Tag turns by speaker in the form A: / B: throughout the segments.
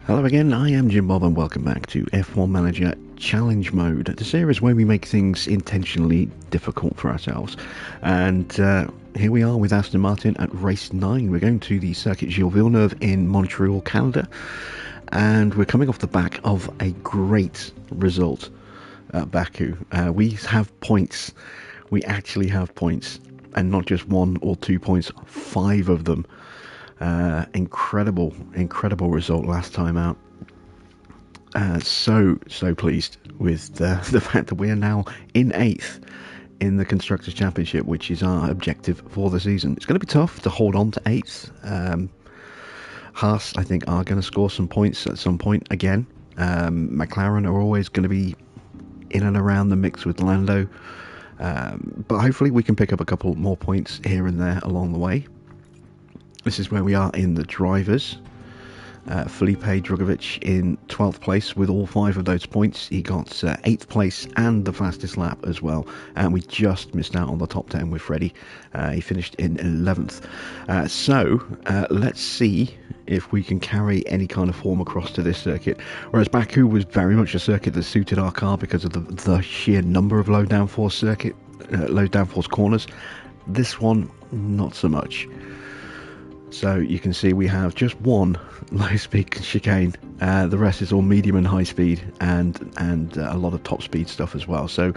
A: Hello again, I am Jim Bob and welcome back to F1 Manager Challenge Mode, the series where we make things intentionally difficult for ourselves. And here we are with Aston Martin at race 9. We're going to the circuit Gilles Villeneuve in Montreal, Canada. And we're coming off the back of a great result at Baku. We have points. We actually have points. And not just 1 or 2 points, 5 of them. Incredible result last time out. So pleased with the fact that we are now in 8th in the Constructors' Championship, which is our objective for the season. It's going to be tough to hold on to 8th. Haas, I think, are going to score some points at some point again. McLaren are always going to be in and around the mix with Lando. But hopefully we can pick up a couple more points here and there along the way. This is where we are in the drivers. Felipe Drugovich in 12th place with all 5 of those points. He got 8th place and the fastest lap as well. And we just missed out on the top 10 with Freddie. He finished in 11th. So let's see if we can carry any kind of form across to this circuit. Whereas Baku was very much a circuit that suited our car because of the sheer number of low downforce corners. This one, not so much. So you can see we have just one low-speed chicane. The rest is all medium and high speed, and a lot of top speed stuff as well. So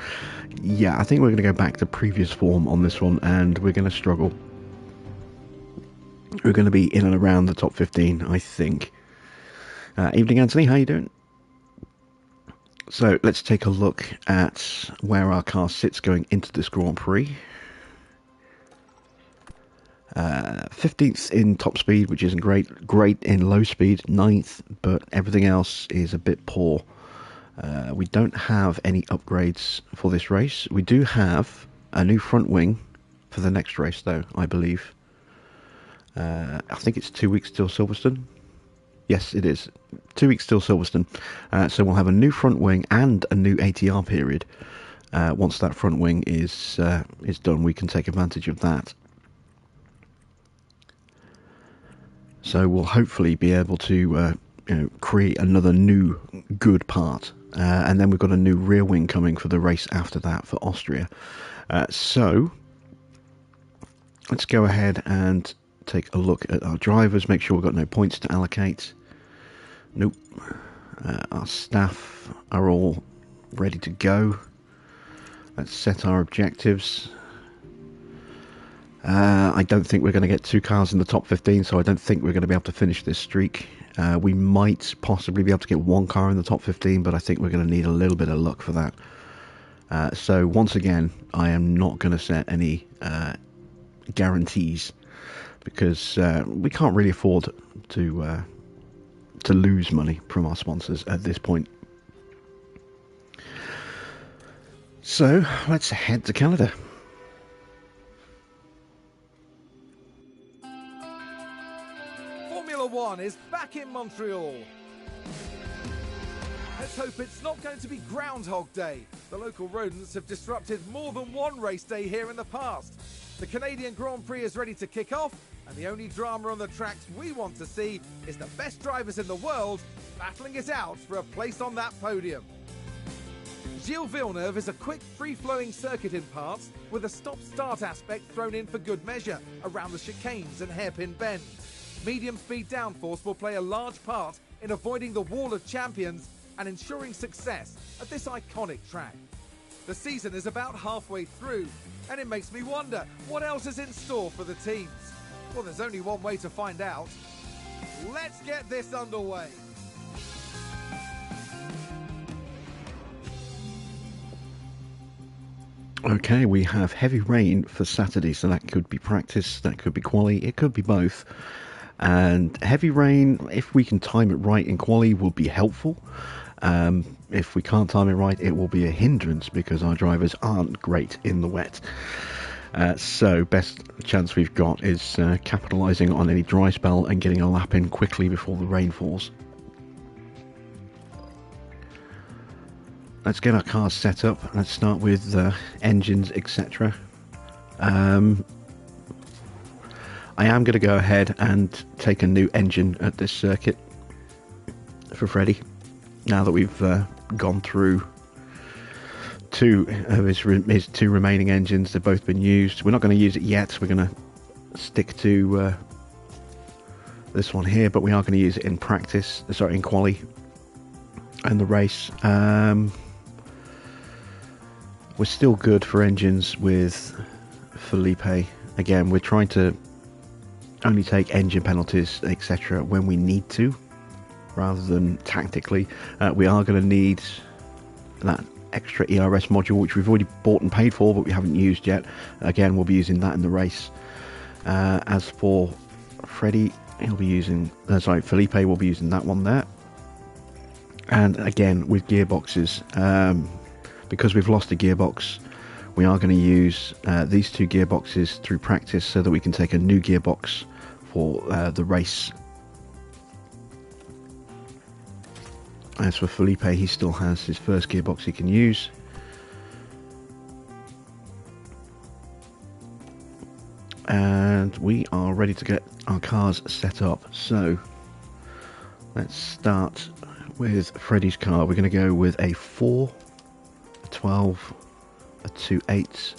A: yeah, I think we're going to go back to previous form on this one, and we're going to struggle. We're going to be in and around the top 15, I think. Evening, Anthony. How you doing? So let's take a look at where our car sits going into this Grand Prix. 15th in top speed, which isn't great in low speed, 9th, but everything else is a bit poor. We don't have any upgrades for this race. We do have a new front wing for the next race though, I believe. I think it's 2 weeks till Silverstone. Yes, it is 2 weeks till Silverstone. So we'll have a new front wing and a new ATR period. Once that front wing is done, we can take advantage of that. So we'll hopefully be able to create another new good part. And then we've got a new rear wing coming for the race after that for Austria. So let's go ahead and take a look at our drivers, make sure we've got no points to allocate. Nope. Our staff are all ready to go. Let's set our objectives. I don't think we're going to get 2 cars in the top 15, so I don't think we're going to be able to finish this streak. We might possibly be able to get 1 car in the top 15, but I think we're going to need a little bit of luck for that. So once again, I am not going to set any guarantees, because we can't really afford to lose money from our sponsors at this point. So let's head to Canada.
B: One is back in Montreal. Let's hope it's not going to be Groundhog Day. The local rodents have disrupted more than one race day here in the past. The Canadian Grand Prix is ready to kick off, and the only drama on the tracks we want to see is the best drivers in the world battling it out for a place on that podium. Gilles Villeneuve is a quick, free-flowing circuit in parts, with a stop-start aspect thrown in for good measure around the chicanes and hairpin bends. Medium speed downforce will play a large part in avoiding the wall of champions and ensuring success at this iconic track. The season is about halfway through, and it makes me wonder what else is in store for the teams. Well, there's only one way to find out. Let's get this underway.
A: Okay, we have heavy rain for Saturday, so that could be practice, that could be quali, it could be both. And heavy rain, if we can time it right in quali, will be helpful. If we can't time it right, it will be a hindrance because our drivers aren't great in the wet. So best chance we've got is capitalising on any dry spell and getting a lap in quickly before the rain falls. Let's get our cars set up. Let's start with engines, etc. I am going to go ahead and take a new engine at this circuit. for Freddie. Now that we've gone through two of his two remaining engines, they've both been used. We're not going to use it yet. We're going to stick to this one here, but we are going to use it in practice. Sorry, in quali and the race. We're still good for engines with Felipe. Again, we're trying to only take engine penalties, etc., when we need to, rather than tactically. We are going to need that extra ERS module, which we've already bought and paid for, but we haven't used yet. Again, we'll be using that in the race. As for Freddie, he'll be using, Felipe will be using that one there. And again, with gearboxes, because we've lost a gearbox, we are going to use these two gearboxes through practice so that we can take a new gearbox for the race. As for Felipe, he still has his first gearbox he can use. And we are ready to get our cars set up. So let's start with Freddie's car. We're going to go with a 4, a 12, a 2.8,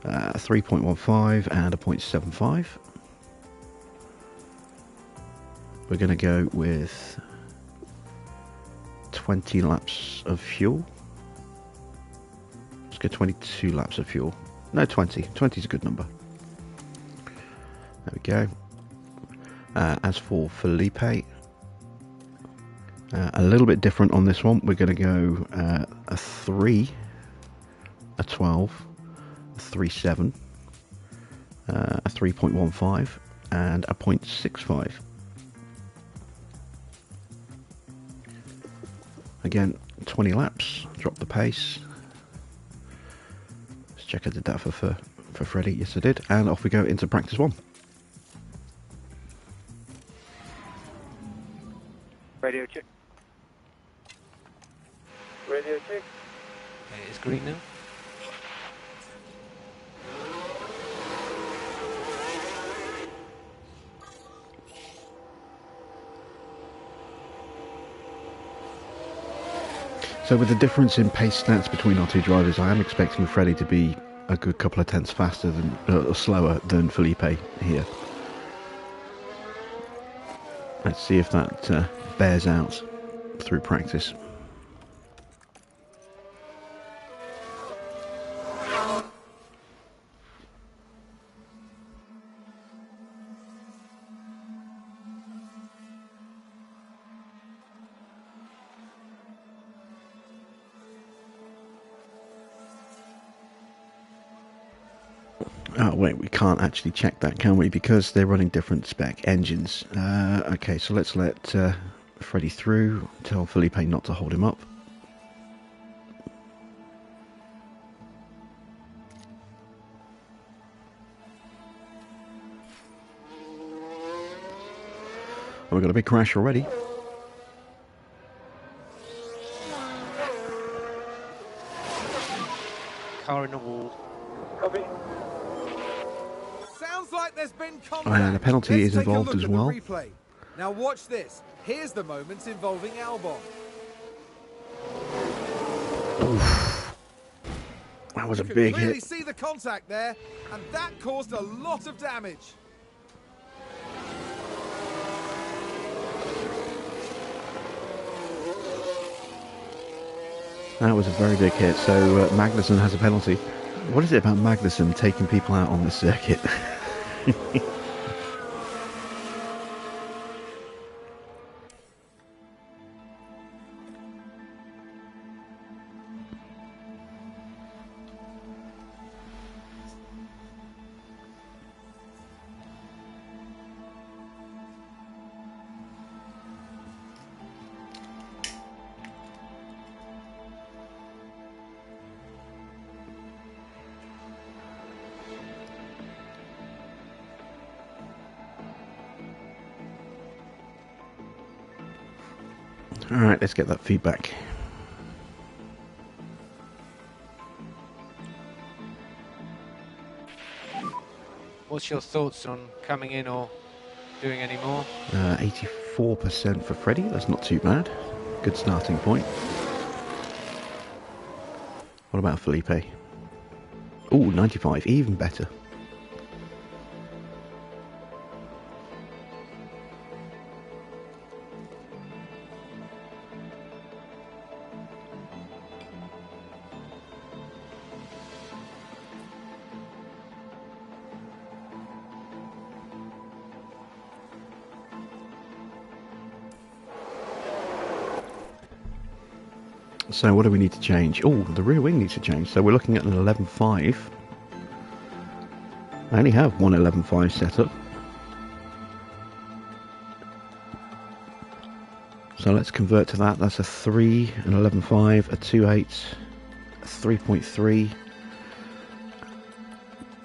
A: a 3.15 and a 0.75. We're going to go with 20 laps of fuel. Let's go 22 laps of fuel. No, 20. 20 is a good number. There we go. As for Felipe, a little bit different on this one. We're going to go a 3, a 12, a 3.7, a 3.15 and a 0.65. Again, 20 laps, drop the pace. Let's check I did that for Freddie. Yes, I did. And off we go into practice 1.
C: Radio check. Radio check.
D: Okay, it's green now.
A: So with the difference in pace stats between our two drivers, I am expecting Freddie to be a good couple of tenths faster than, slower than Felipe here. Let's see if that bears out through practice. Oh wait, we can't actually check that, can we? Because they're running different spec engines. Okay, so let's let Freddie through, tell Felipe not to hold him up. Oh, we've got a big crash already.
D: Car in the wall.
C: Copy.
B: Sounds like there's been contact.
A: And a penalty is
B: Let's take a
A: involved
B: look
A: as
B: at the
A: well.
B: replay. Now watch this. Here's the moments involving Albon.
A: Oof. That was a
B: You can
A: big
B: clearly
A: hit.
B: see the contact there, and that caused a lot of damage.
A: That was a very big hit. So Magnussen has a penalty. What is it about Magnussen taking people out on this circuit? Alright, let's get that feedback.
D: What's your thoughts on coming in or doing any more?
A: 84. 4% for Freddie. That's not too bad. Good starting point. What about Felipe? Oh, 95, even better. So what do we need to change? Oh, the rear wing needs to change. So we're looking at an 11.5. I only have one 11.5 set up. So let's convert to that. That's a 3, an 11.5, a 2.8, a 3.3,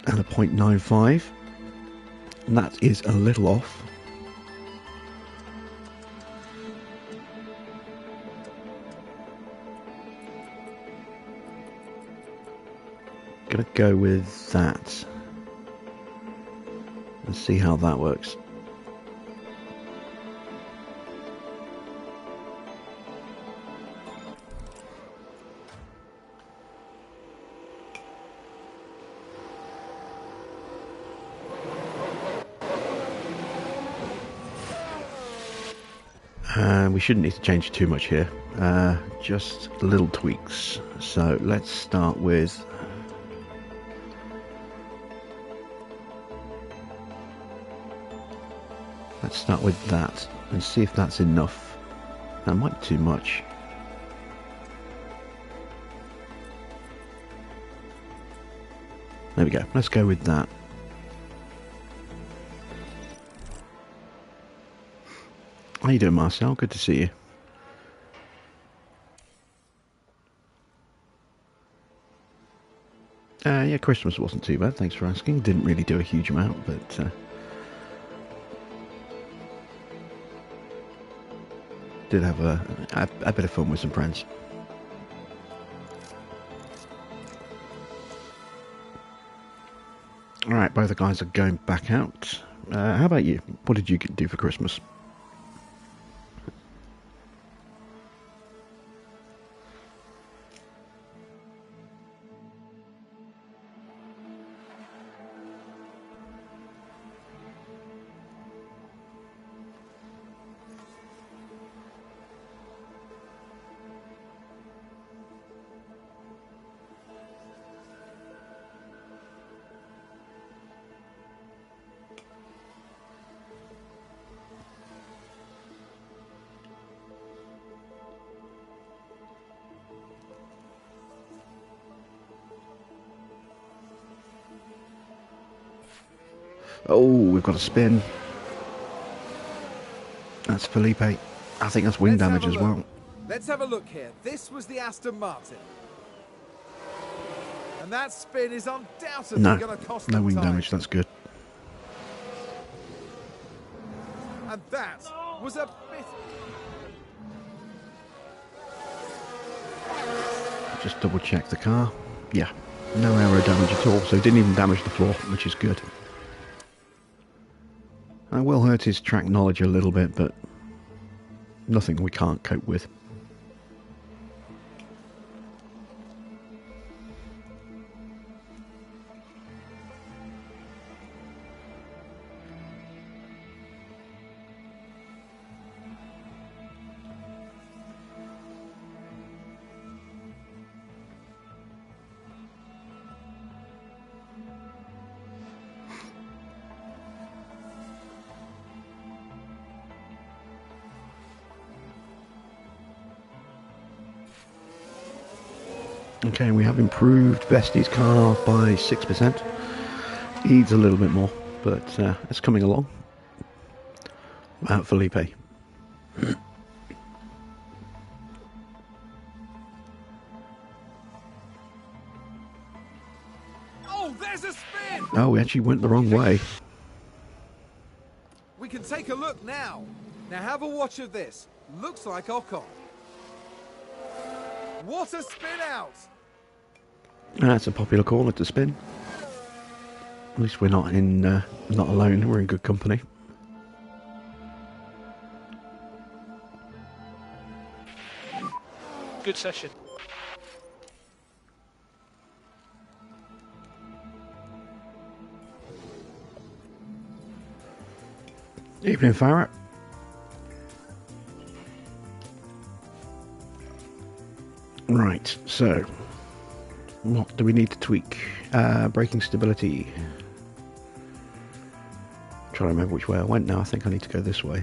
A: and a 0.95. And that is a little off. Gonna go with that and see how that works. We shouldn't need to change too much here, just little tweaks. So let's start with that and see if that's enough. That might be too much. There we go. Let's go with that. How you doing, Marcel? Good to see you. Yeah, Christmas wasn't too bad, thanks for asking. Didn't really do a huge amount, but did have a bit of fun with some friends. Alright, both the guys are going back out. How about you? What did you do for Christmas? Oh, we've got a spin. That's Felipe. I think that's wing damage as well.
B: Let's have a look here. This was the Aston Martin. And that spin is undoubtedly going to cost them
A: no wing
B: time.
A: damage, that's good.
B: And that was a bit...
A: Just double check the car. Yeah, no aero damage at all, so it didn't even damage the floor, which is good. I will hurt his track knowledge a little bit, but nothing we can't cope with. Okay, we have improved Bestie's car by 6%. Needs a little bit more, but it's coming along. About Felipe.
B: Oh, there's a spin!
A: Oh, we actually went the wrong way.
B: We can take a look now. Now have a watch of this. Looks like Ocon. What a spin out!
A: That's a popular caller to spin. At least we're not alone. We're in good company.
D: good session.
A: Evening, Farrah. Right, so what do we need to tweak? Braking stability. Trying to remember which way I went now. I think I need to go this way.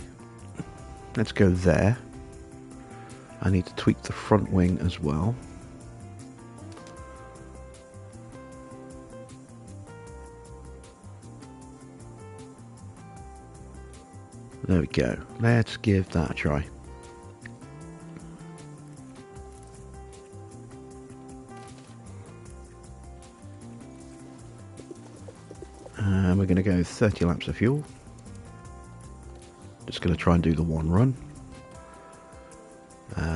A: Let's go there. I need to tweak the front wing as well. There we go. Let's give that a try. And we're going to go 30 laps of fuel. Just going to try and do the one run.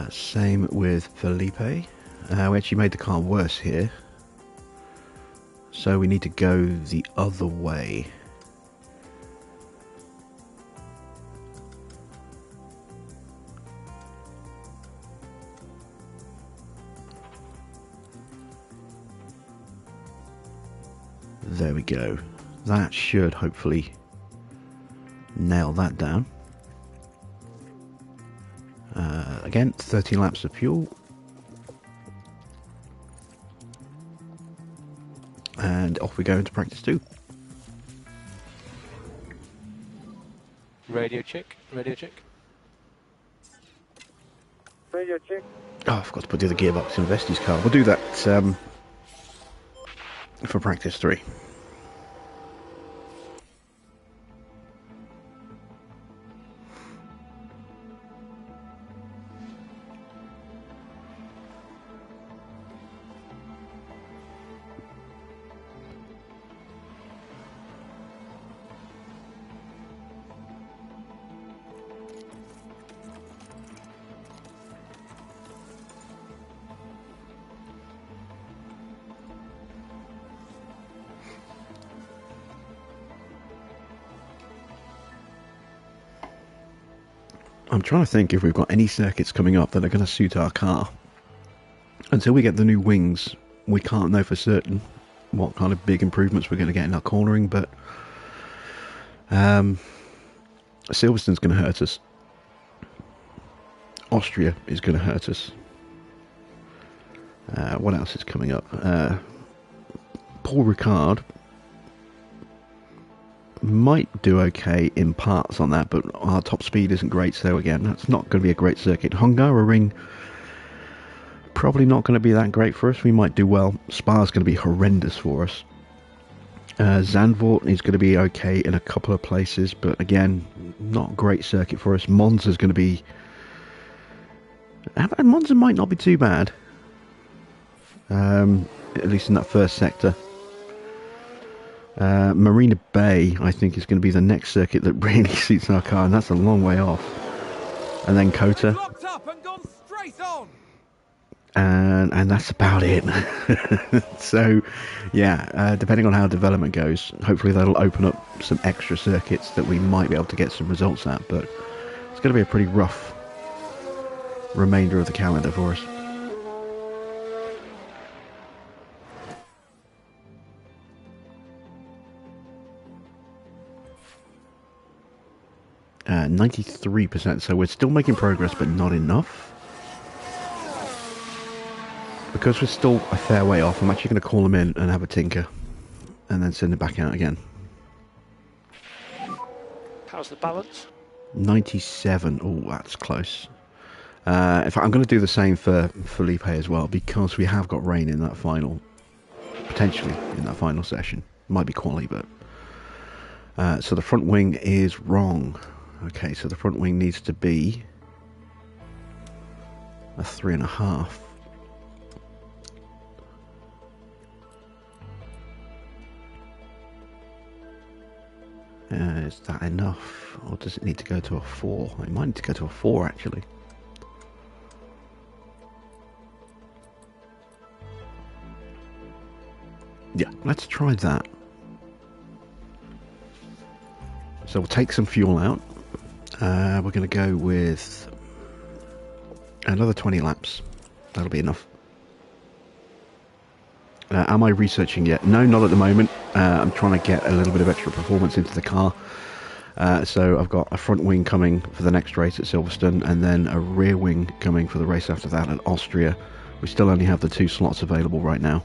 A: Same with Felipe. We actually made the car worse here. So we need to go the other way. There we go. That should hopefully nail that down. Again, 30 laps of fuel. And off we go into practice 2.
D: Radio check, radio check.
C: Radio check.
A: Oh, I forgot to put the other gearbox in Vesti's car. We'll do that for practice 3. I'm trying to think if we've got any circuits coming up that are going to suit our car. Until we get the new wings, we can't know for certain what kind of big improvements we're going to get in our cornering, but Silverstone's going to hurt us. Austria is going to hurt us. What else is coming up? Paul Ricard might do okay in parts on that, but our top speed isn't great, so again, that's not going to be a great circuit. Hungaroring, probably not going to be that great for us. We might do well. Spa's going to be horrendous for us. Zandvoort is going to be okay in a couple of places, but again, not a great circuit for us. Monza's going to be... Monza might not be too bad. At least in that first sector. Marina Bay, I think, is going to be the next circuit that really suits our car, and that's a long way off. And then Kota.
B: Locked up and gone straight on.
A: And that's about it. So, yeah, depending on how development goes, hopefully that'll open up some extra circuits that we might be able to get some results at, but it's going to be a pretty rough remainder of the calendar for us. 93%, so we're still making progress, but not enough. Because we're still a fair way off, I'm actually going to call them in and have a tinker, and then send it back out again.
D: How's the balance?
A: 97. Oh, that's close. In fact, I'm going to do the same for Felipe as well, because we have got rain in that final, potentially in that final session. Might be quali, but so the front wing is wrong. Okay, so the front wing needs to be a 3.5. Is that enough, or does it need to go to a 4? It might need to go to a 4 actually. Yeah, let's try that. So we'll take some fuel out. We're going to go with another 20 laps. That'll be enough. Am I researching yet? No, not at the moment. I'm trying to get a little bit of extra performance into the car. So I've got a front wing coming for the next race at Silverstone, and then a rear wing coming for the race after that at Austria. We still only have the 2 slots available right now.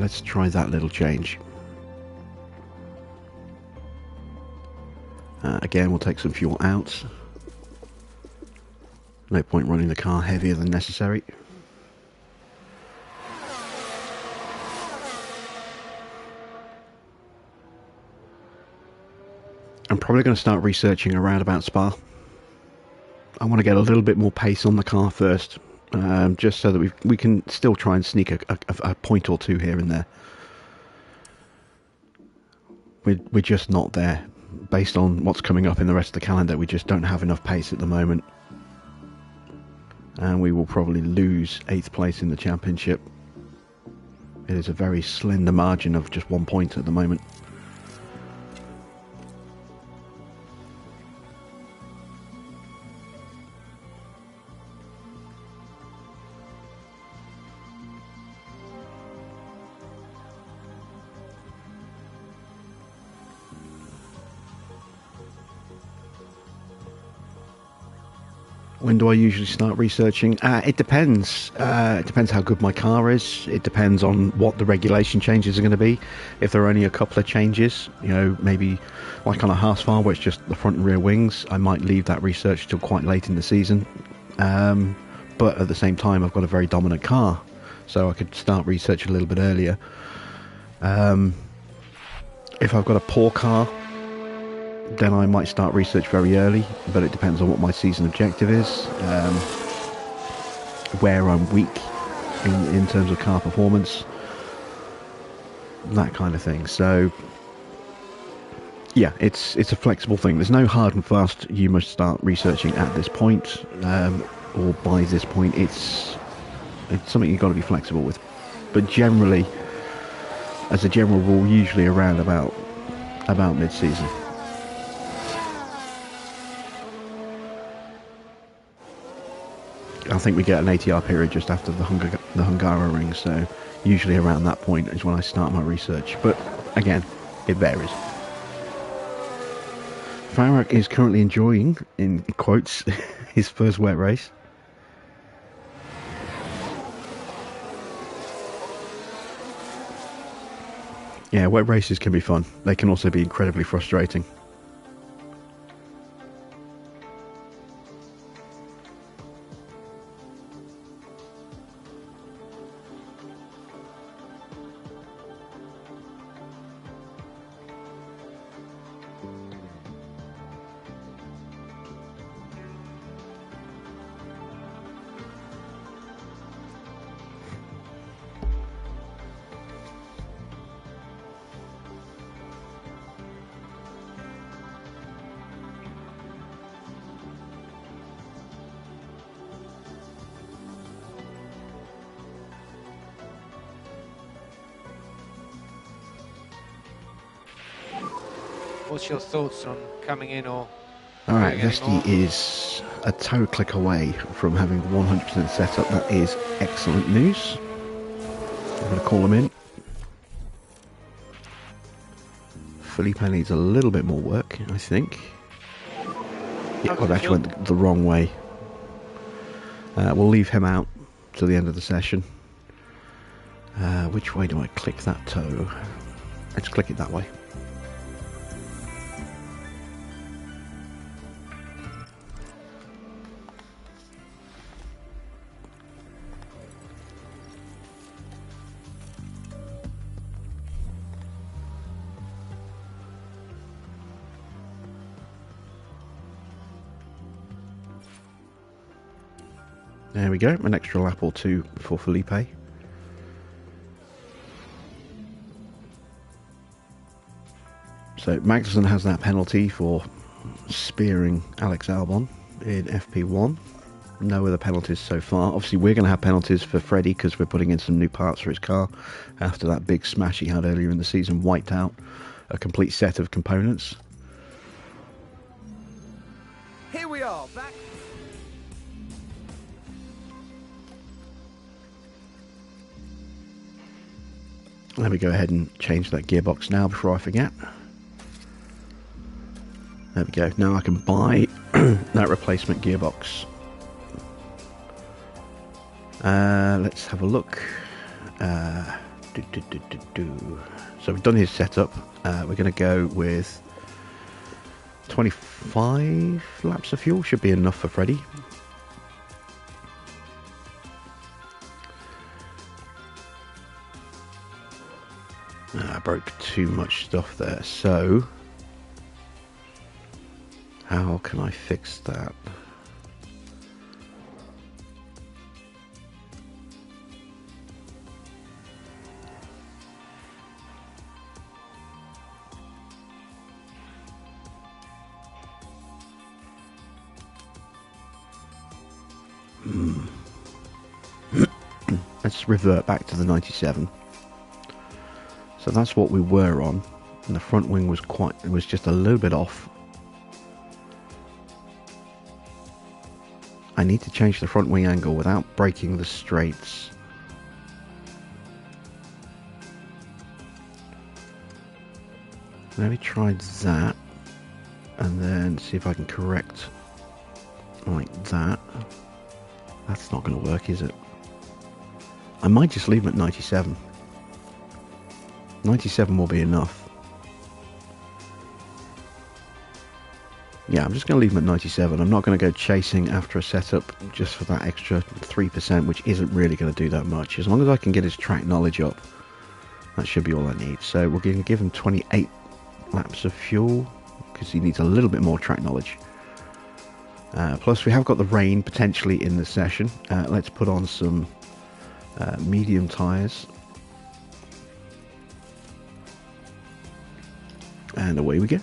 A: Let's try that little change. Again, we'll take some fuel out. No point running the car heavier than necessary. I'm probably going to start researching around about Spa. I want to get a little bit more pace on the car first, just so that we can still try and sneak a point or 2 here and there. We're just not there. Based on what's coming up in the rest of the calendar, we just don't have enough pace at the moment. And we will probably lose 8th place in the championship. It is a very slender margin of just 1 point at the moment. When do I usually start researching? It depends. It depends how good my car is. It depends on what the regulation changes are going to be. If there are only a couple of changes, you know, maybe like on a Haas-Far where it's just the front and rear wings, I might leave that research till quite late in the season. But at the same time, I've got a very dominant car, so I could start research a little bit earlier. If I've got a poor car, then I might start research very early, but it depends on what my season objective is, where I'm weak in terms of car performance, that kind of thing. So yeah, it's a flexible thing. There's no hard and fast you must start researching at this point, or by this point. It's something you've got to be flexible with, but generally, as a general rule, usually around about mid-season. I think we get an ATR period just after the Hungaroring, so usually around that point is when I start my research. But again, it varies. Farah is currently enjoying, in quotes, his first wet race. Yeah, wet races can be fun. They can also be incredibly frustrating.
D: What's your thoughts on coming in or...
A: Alright, Vesty is a toe click away from having 100% set up. That is excellent news. I'm going to call him in. Felipe needs a little bit more work, I think. Yeah, I've actually went the wrong way. We'll leave him out to the end of the session. Which way do I click that toe? Let's click it that way. There we go, an extra lap or 2 for Felipe. So Magnussen has that penalty for spearing Alex Albon in FP1. No other penalties so far. Obviously, we're going to have penalties for Freddie because we're putting in some new parts for his car after that big smash he had earlier in the season wiped out a complete set of components.
B: Here we are, back.
A: Let me go ahead and change that gearbox now before I forget. There we go. Now I can buy that replacement gearbox. Let's have a look. So we've done his setup. We're going to go with 25 laps of fuel. Should be enough for Freddie. I broke too much stuff there, so how can I fix that? Let's revert back to the 97. So that's what we were on, and the front wing was just a little bit off. I need to change the front wing angle without breaking the straights. Let me try that, and then see if I can correct like that. That's not going to work, is it? I might just leave them at 97. 97 will be enough. Yeah, I'm just going to leave them at 97. I'm not going to go chasing after a setup just for that extra 3%, which isn't really going to do that much. As long as I can get his track knowledge up, that should be all I need. So we're going to give him 28 laps of fuel, because he needs a little bit more track knowledge. Plus we have got the rain potentially in the session. Let's put on some medium tyres. And away we go.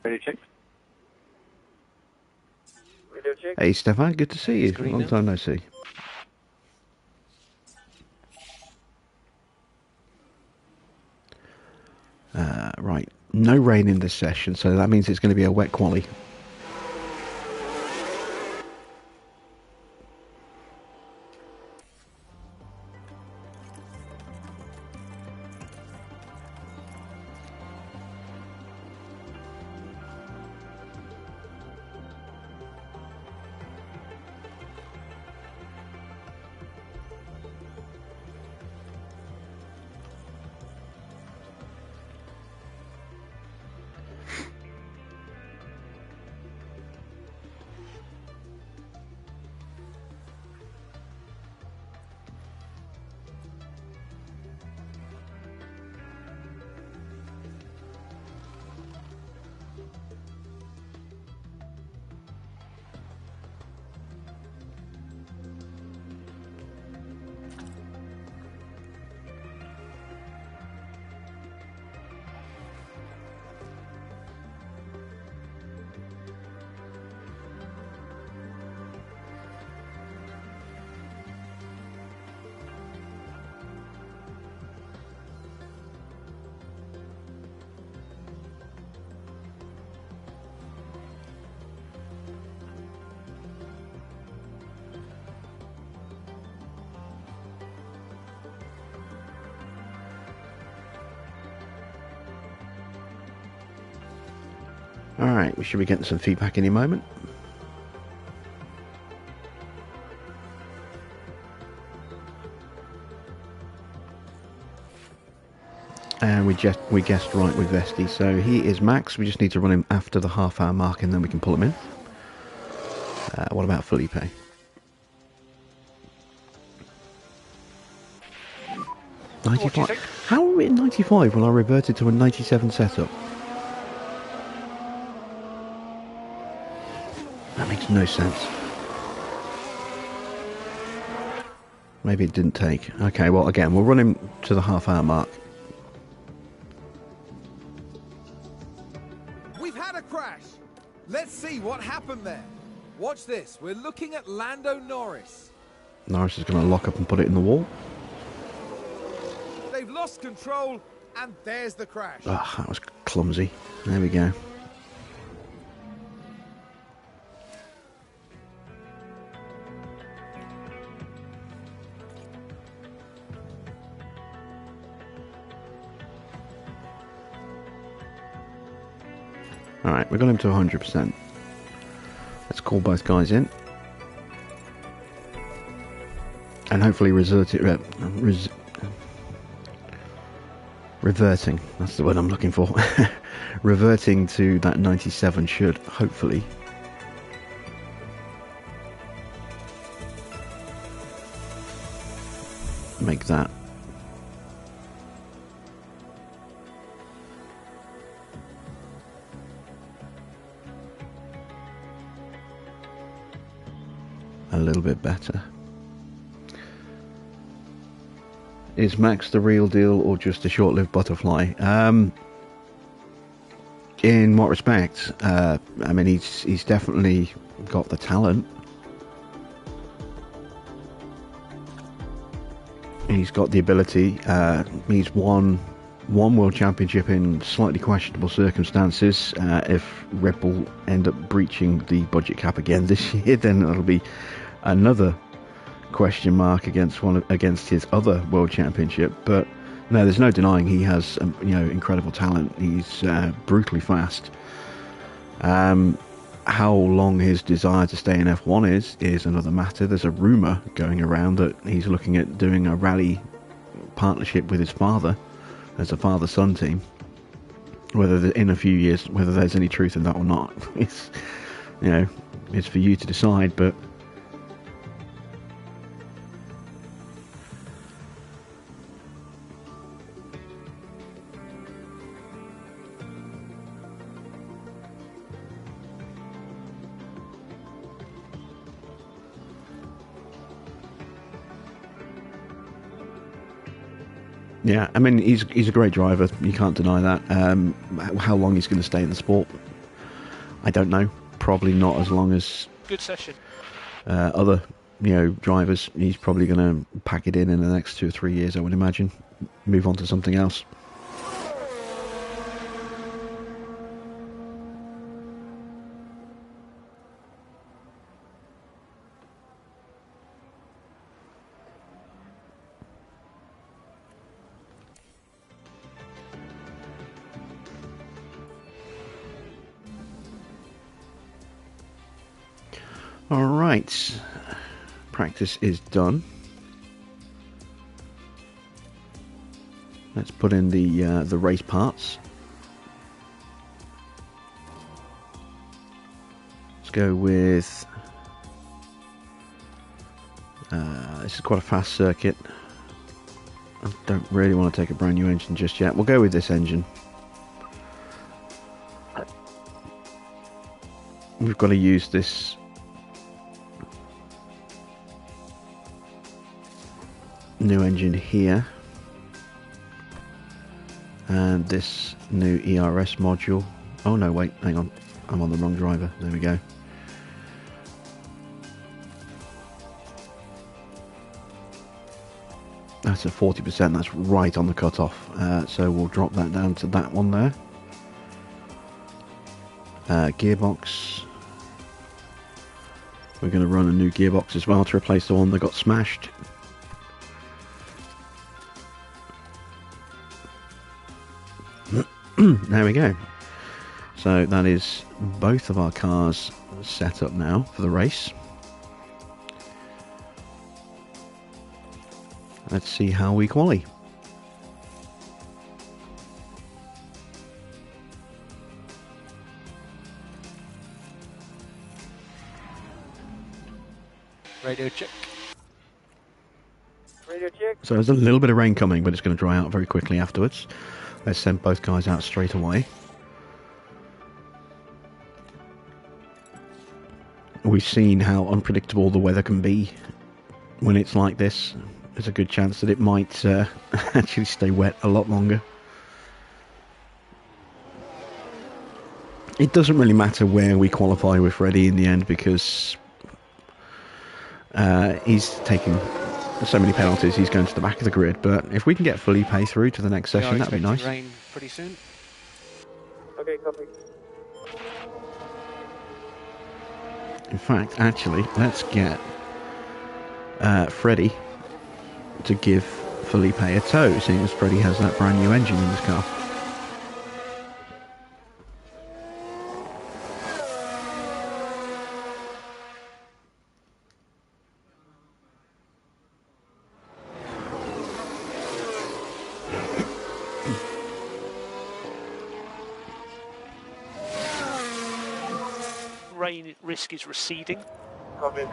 C: Radio check. Radio check.
A: Hey Stefan, good to see you.
D: Screen
A: Long
D: now.
A: time no see. Right, no rain in this session, so that means it's going to be a wet quali. Alright, we should be getting some feedback any moment. And we guessed right with Vesti, so he is max. We just need to run him after the half-hour mark and then we can pull him in. What about Felipe?
D: What do you
A: 95.
D: think?
A: How are we at 95 when I reverted to a 97 setup? That makes no sense. Maybe it didn't take. Okay, well, again, we'll run him to the half-hour mark.
B: We've had a crash. Let's see what happened there. Watch this. We're looking at Lando Norris.
A: Norris is going to lock up and put it in the wall.
B: They've lost control, and there's the crash.
A: Ah, that was clumsy. There we go. Alright, we got him to 100%. Let's call both guys in. And hopefully reverting, that's the word I'm looking for. Reverting to that 97 should hopefully make that a little bit better. Is Max the real deal or just a short-lived butterfly? In what respect? I mean, he's definitely got the talent. He's got the ability. He's won one world championship in slightly questionable circumstances. If Red Bull end up breaching the budget cap again this year, then it'll be another question mark against his other world championship. But no, there's no denying he has incredible talent. He's brutally fast. How long his desire to stay in F1 is another matter. There's a rumour going around that he's looking at doing a rally partnership with his father as a father-son team. Whether in a few years, whether there's any truth in that or not, it's for you to decide. But yeah, I mean, he's a great driver. You can't deny that. How long he's going to stay in the sport, I don't know. Probably not as long as
D: Good session.
A: Other drivers. He's probably going to pack it in the next 2 or 3 years, I would imagine. Move on to something else. Alright, practice is done. Let's put in the race parts. Let's go with this is quite a fast circuit. I don't really want to take a brand new engine just yet. We'll go with this engine. We've got to use this new engine here and this new ERS module. Oh no, wait, hang on, I'm on the wrong driver. There we go. That's at 40%. That's right on the cutoff. So we'll drop that down to that one there. Gearbox. We're going to run a new gearbox as well to replace the one that got smashed. There we go. So that is both of our cars set up now for the race. Let's see how we quali.
D: Radio check.
C: Radio check.
A: So there's a little bit of rain coming, but it's going to dry out very quickly afterwards. Let's send both guys out straight away. We've seen how unpredictable the weather can be when it's like this. There's a good chance that it might actually stay wet a lot longer. It doesn't really matter where we qualify with Freddie in the end because he's taking so many penalties, he's going to the back of the grid. But if we can get Felipe through to the next session, that'd be nice.
D: Rain pretty soon.
C: Okay, copy.
A: In fact, actually, let's get Freddie to give Felipe a tow, seeing as Freddie has that brand new engine in his car.
D: Rain risk is receding.
C: Copy.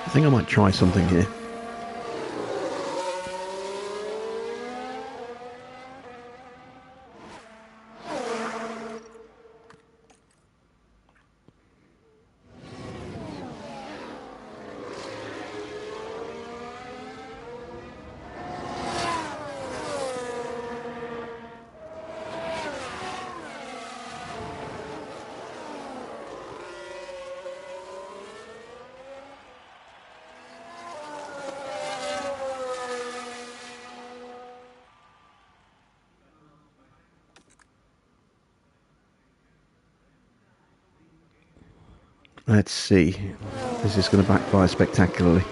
A: I think I might try something here. Let's see. This is going to backfire spectacularly.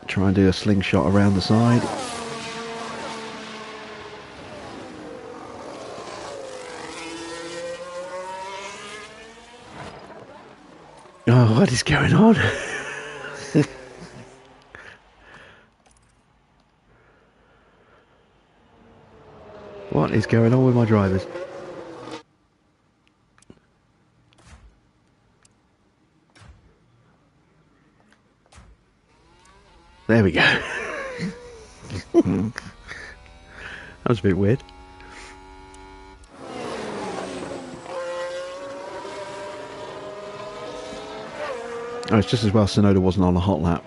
A: Try and do a slingshot around the side. Oh, what is going on? What is going on with my drivers? There we go. That was a bit weird. Oh, it's just as well Sonoda wasn't on a hot lap.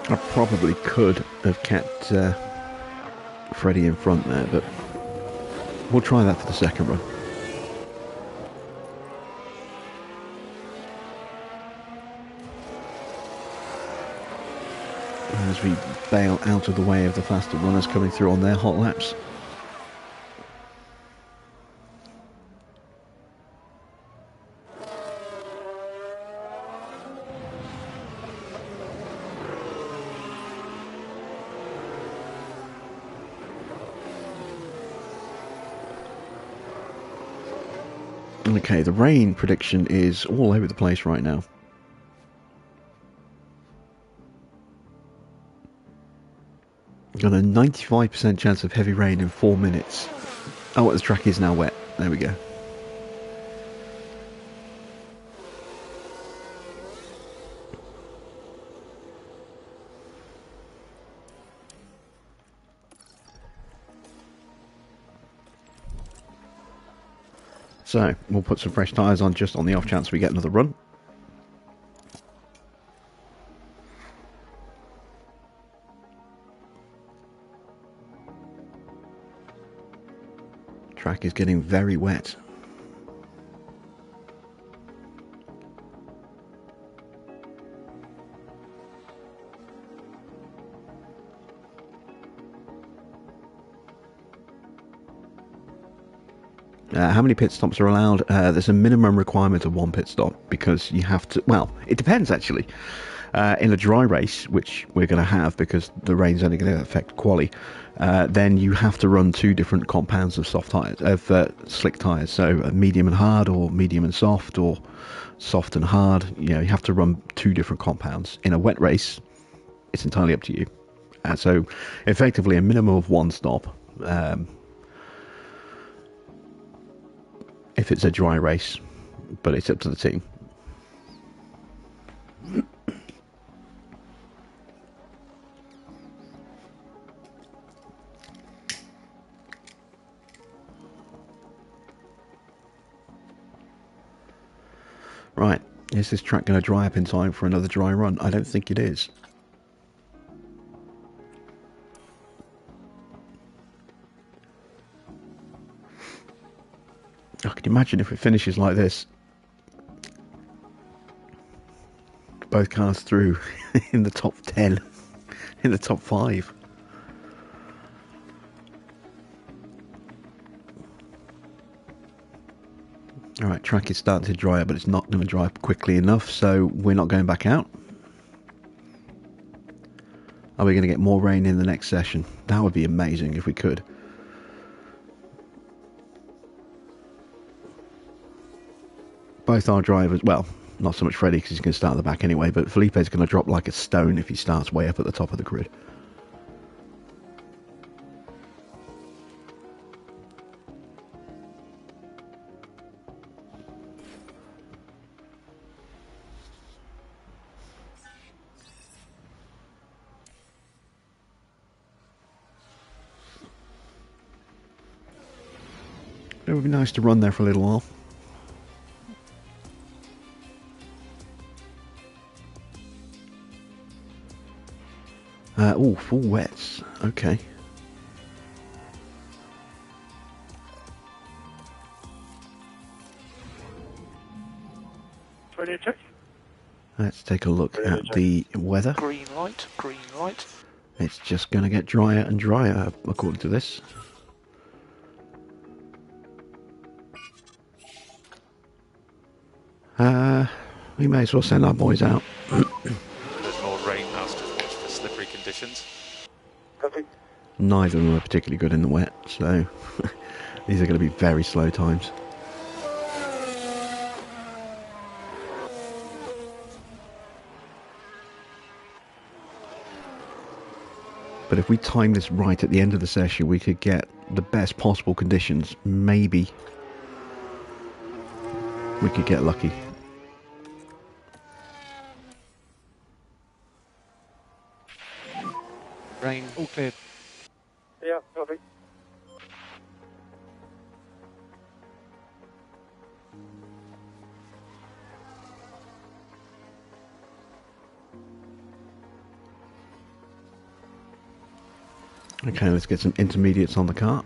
A: I probably could have kept Freddie in front there, but we'll try that for the second run. As we bail out of the way of the faster runners coming through on their hot laps. Okay, the rain prediction is all over the place right now. Got a 95% chance of heavy rain in 4 minutes. Oh, the track is now wet. There we go. So we'll put some fresh tyres on just on the off chance we get another run. Track is getting very wet. How many pit stops are allowed? There's a minimum requirement of one pit stop because you have to, well, it depends actually. In a dry race, which we're going to have because the rain's only going to affect quali, then you have to run two different compounds of soft tyres, of slick tyres. So medium and hard, or medium and soft, or soft and hard. You know, you have to run two different compounds. In a wet race, it's entirely up to you. So effectively a minimum of one stop. If it's a dry race, but it's up to the team. Right, is this track going to dry up in time for another dry run? I don't think it is. I can imagine if it finishes like this. Both cars through in the top 10, in the top 5. Alright, track is starting to dry up, but it's not going to dry up quickly enough, so we're not going back out. Are we going to get more rain in the next session? That would be amazing if we could. Both our drivers, well, not so much Freddie because he's going to start at the back anyway, but Felipe's going to drop like a stone if he starts way up at the top of the grid. It would be nice to run there for a little while. Oh, full wets. Okay.
D: Radio check.
A: Let's take a look at the weather.
D: Green light, green light.
A: It's just going to get drier and drier, according to this. We may as well send our boys out.
E: There's more rain now to watch for slippery conditions.
C: Copy.
A: Neither of them are particularly good in the wet, so these are going to be very slow times. But if we time this right at the end of the session, we could get the best possible conditions. Maybe we could get lucky.
D: Rain, all cleared.
C: Yeah, copy.
A: Okay, let's get some intermediates on the car.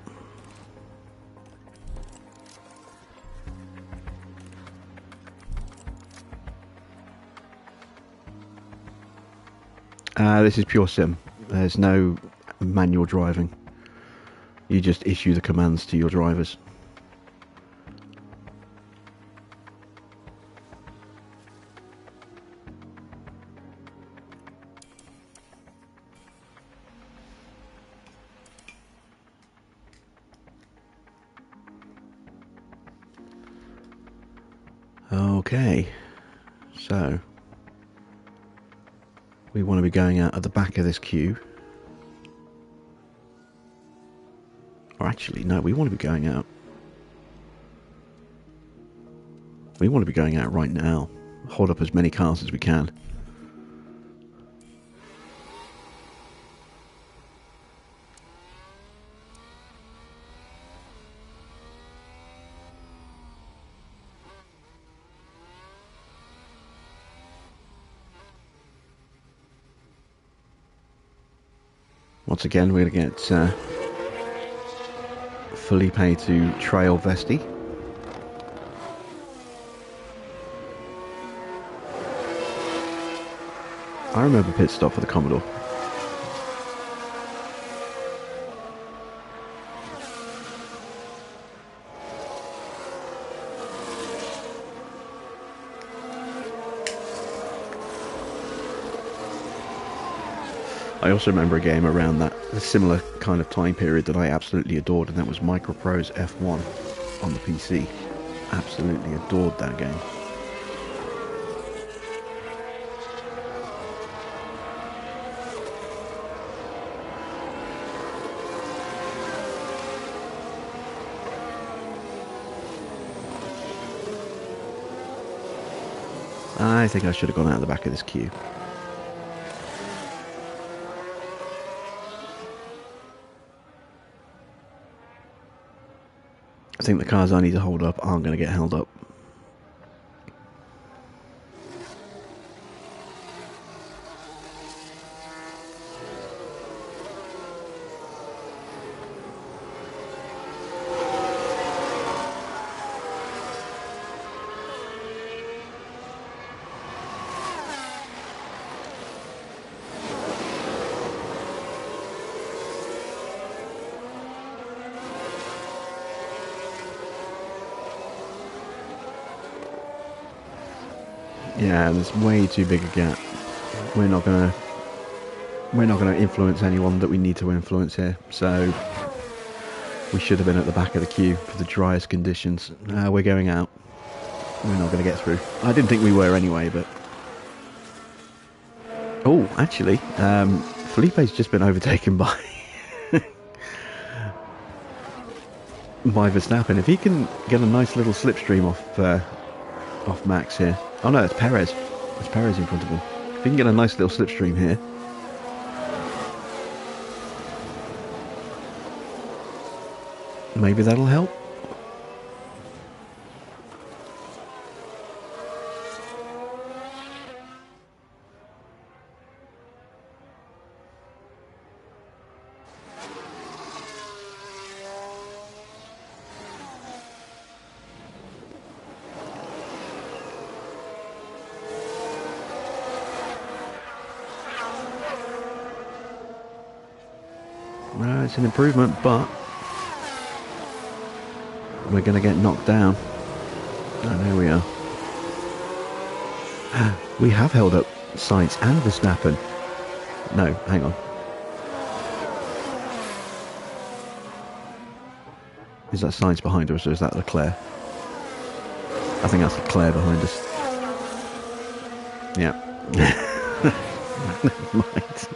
A: This is pure sim. There's no manual driving. You just issue the commands to your drivers. Okay, so we want to be going out at the back of this queue. Or actually, no, we want to be going out. We want to be going out right now. Hold up as many cars as we can. Once again, we're going to get Felipe to trail Vesti. I remember pit stop for the Commodore. I also remember a game around that, a similar kind of time period that I absolutely adored, and that was Microprose F1 on the PC. Absolutely adored that game. I think I should have gone out the back of this queue. I think the cars I need to hold up aren't going to get held up. Yeah, there's way too big a gap. We're not gonna influence anyone that we need to influence here. So we should have been at the back of the queue for the driest conditions. We're going out. We're not going to get through. I didn't think we were anyway, but oh, actually, Felipe's just been overtaken by by Verstappen. If he can get a nice little slipstream off Max here. Oh no, it's Perez. It's Perez in front of him. If he can get a nice little slipstream here. Maybe that'll help. It's an improvement, but we're going to get knocked down. Oh, there we are. We have held up Sainz and Verstappen. No, hang on. Is that Sainz behind us, or is that Leclerc? I think that's Leclerc behind us. Yeah. Never mind.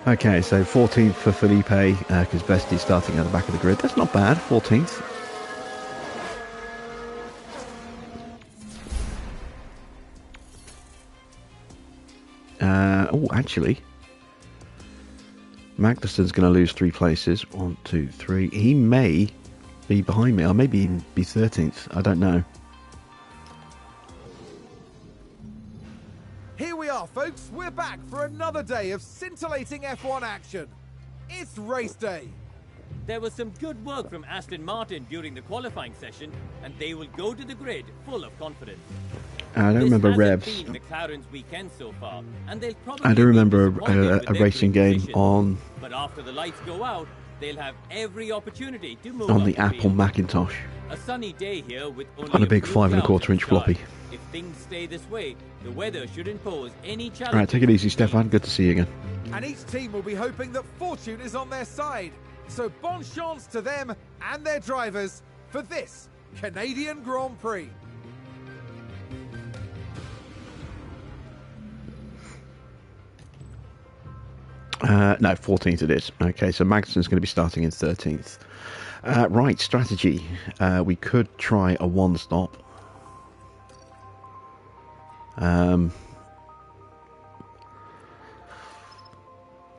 A: Okay, so 14th for Felipe, because Vesti's starting at the back of the grid. That's not bad, 14th. Oh, actually, Magnussen's going to lose 3 places. 1, 2, 3. He may be behind me, or maybe even be 13th. I don't know.
B: Here we are, folks. We're back for another day of scintillating F1 action. It's race day.
F: There was some good work from Aston Martin during the qualifying session, and they will go to the grid full of confidence.
A: I don't remember revs.
F: McLaren's weekend so far, and they'll probably
A: I do remember a racing game
F: position.
A: on.
F: But after the lights go out, they'll have every opportunity to move
A: on
F: up
A: the Apple
F: field.
A: Macintosh.
F: A sunny day here with only
A: On a big
F: blue
A: 5
F: clouds
A: 1/4 inch
F: in the
A: floppy.
F: sky. If things stay this way, the weather shouldn't pose any challenge.
A: Alright, take it easy, Stefan. Good to see you again.
B: And each team will be hoping that fortune is on their side. So bon chance to them and their drivers for this Canadian Grand Prix.
A: No, 14th it is. Okay, so Magnussen's going to be starting in 13th. Right, strategy. We could try a 1-stop.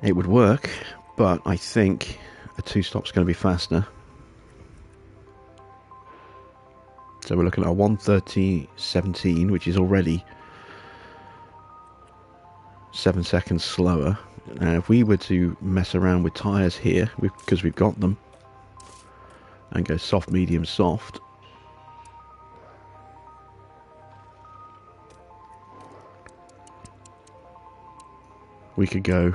A: It would work, but I think a 2-stop's going to be faster. So we're looking at a 1:30.17, which is already 7 seconds slower. Now, if we were to mess around with tyres here, because we've got them, and go soft, medium, soft, we could go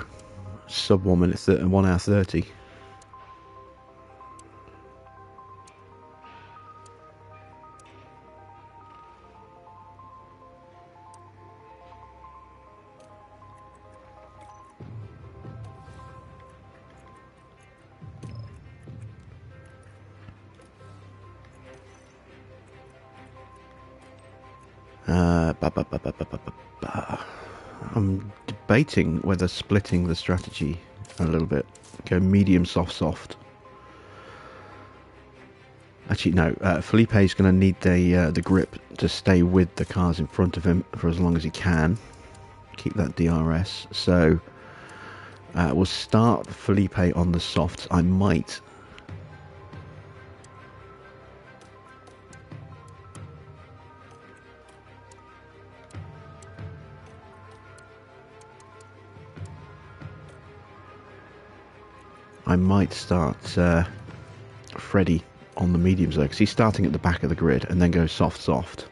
A: sub 1 minute and 1 hour 30. I'm debating whether splitting the strategy a little bit, go medium, soft, soft. Actually, no. Felipe is going to need the grip to stay with the cars in front of him for as long as he can. Keep that DRS. So we'll start Felipe on the softs. I might. Start Freddie on the mediums though, because he's starting at the back of the grid, and then go soft, soft.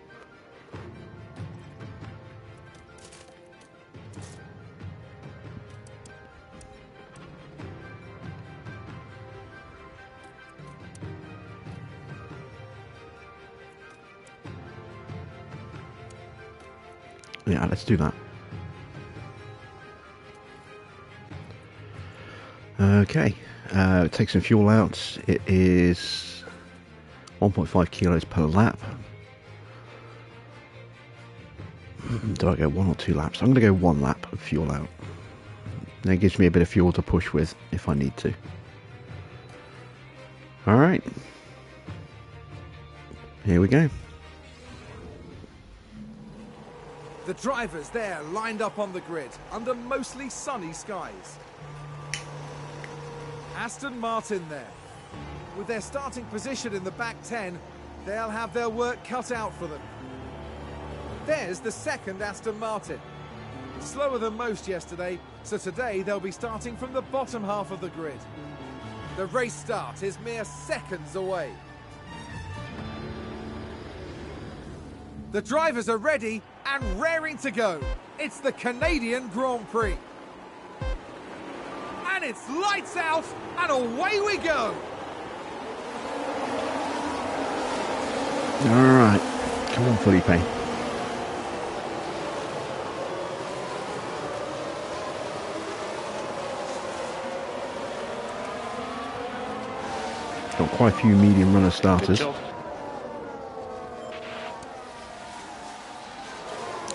A: Yeah, let's do that. Okay. Take some fuel out. It is 1.5 kilos per lap. Do I go 1 or 2 laps? I'm going to go 1 lap of fuel out. That gives me a bit of fuel to push with if I need to. Alright. Here we go.
B: The drivers there lined up on the grid under mostly sunny skies. Aston Martin there. With their starting position in the back 10, they'll have their work cut out for them. There's the second Aston Martin. Slower than most yesterday, so today they'll be starting from the bottom half of the grid. The race start is mere seconds away. The drivers are ready and raring to go. It's the Canadian Grand Prix. And it's lights out, and away we go!
A: Alright, come on Felipe. Got quite a few medium runner starters.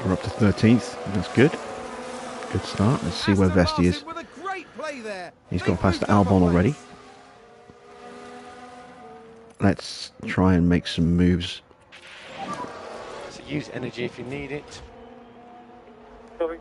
A: We're up to 13th, that's good. Good start, let's see where Vesti is. He's got past Albon already. Let's try and make some moves.
D: So use energy if you need it.
C: Sorry.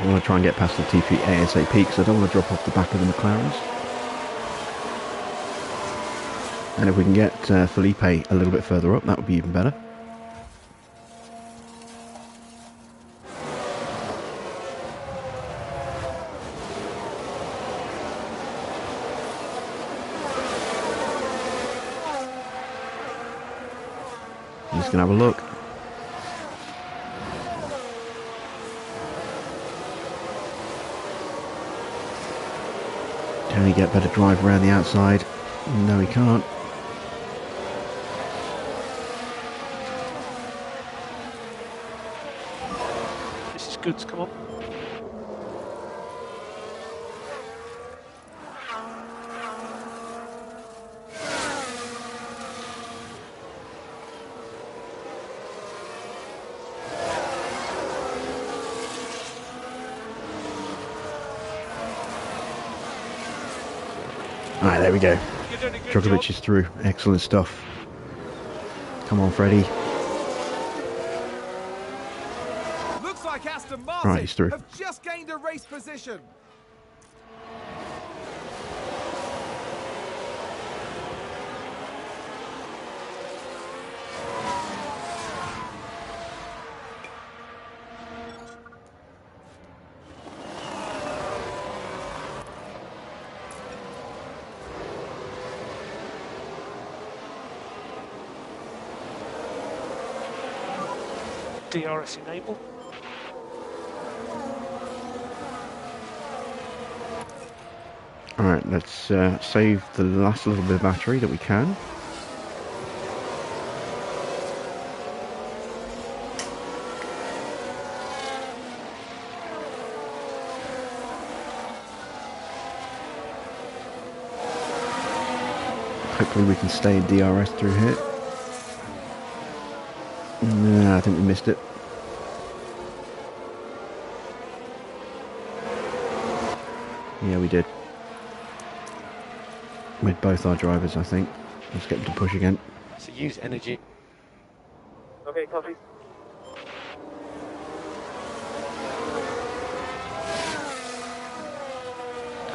A: I want to try and get past the TP ASAP because I don't want to drop off the back of the McLarens. And if we can get Felipe a little bit further up, that would be even better. I'm just going to have a look. Can he get better drive around the outside? No, he can't.
D: This is good, come on.
A: Alright, there we go. Djokovic is through. Excellent stuff. Come on, Freddie.
B: Martin
A: Right, he's through.
B: have just gained a race position.
C: DRS enable.
A: Alright, let's save the last little bit of battery that we can. Hopefully we can stay in DRS through here. No, I think we missed it. Yeah, we did. With both our drivers, I think. Let's get them to push again.
D: So use energy.
C: Okay, copy.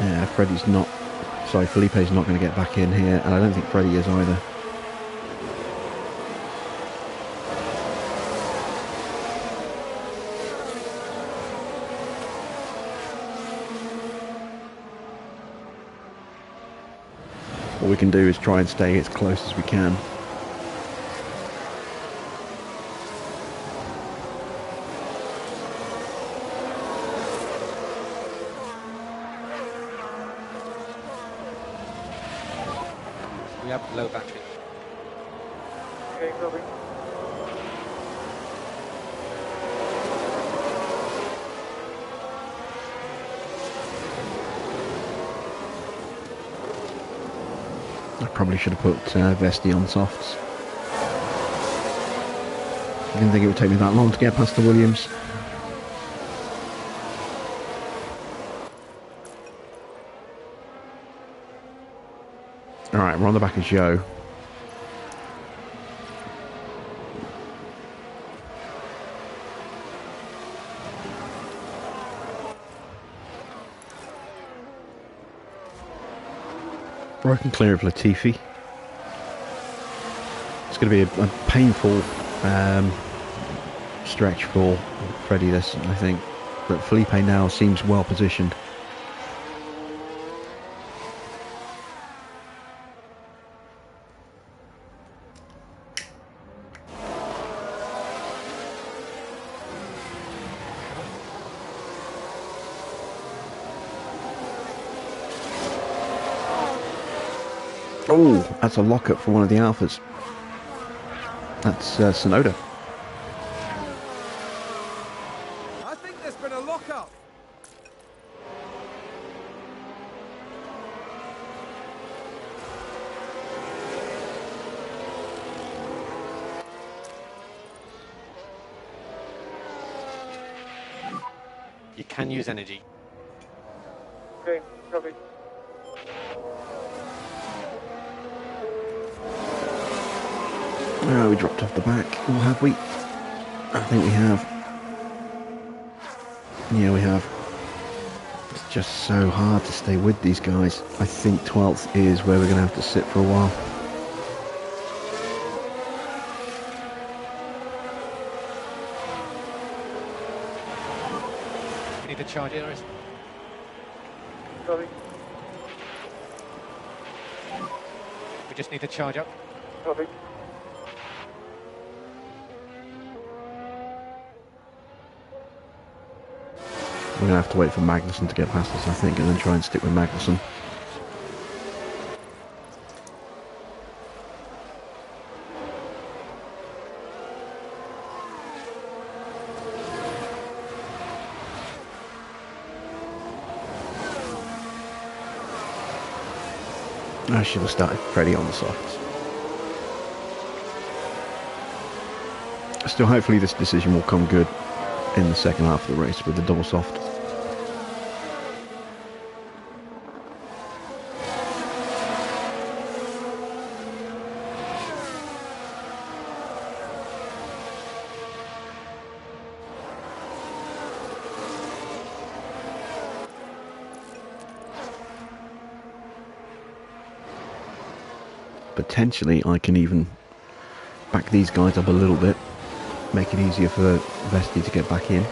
A: Yeah, Freddie's not... Sorry, Felipe's not going to get back in here, and I don't think Freddie is either. What we can do is try and stay as close as we can.
D: We have low battery.
C: Okay, copy.
A: I probably should have put Vesti on softs. I didn't think it would take me that long to get past the Williams. Alright, we're on the back of Joe. Broken clear of Latifi. It's going to be a painful stretch for Freddie this, I think. But Felipe now seems well positioned. Oh, that's a lockup for one of the Alphas. That's Sonoda.
B: I think there's been a lockup.
D: You can use energy.
C: Okay, copy.
A: Oh, we dropped off the back. Or have we? I think we have. Yeah, we have. It's just so hard to stay with these guys. I think 12th is where we're going to have to sit for a while.
D: We need to charge it, or is
C: Copy.
D: we just need to charge up?
C: Copy.
A: We're going to have to wait for Magnussen to get past us, I think, and then try and stick with Magnussen. I should have started Freddie on the softs. Still, hopefully this decision will come good in the second half of the race with the double soft. potentially I can even back these guys up a little bit, make it easier for Vesti to get back in.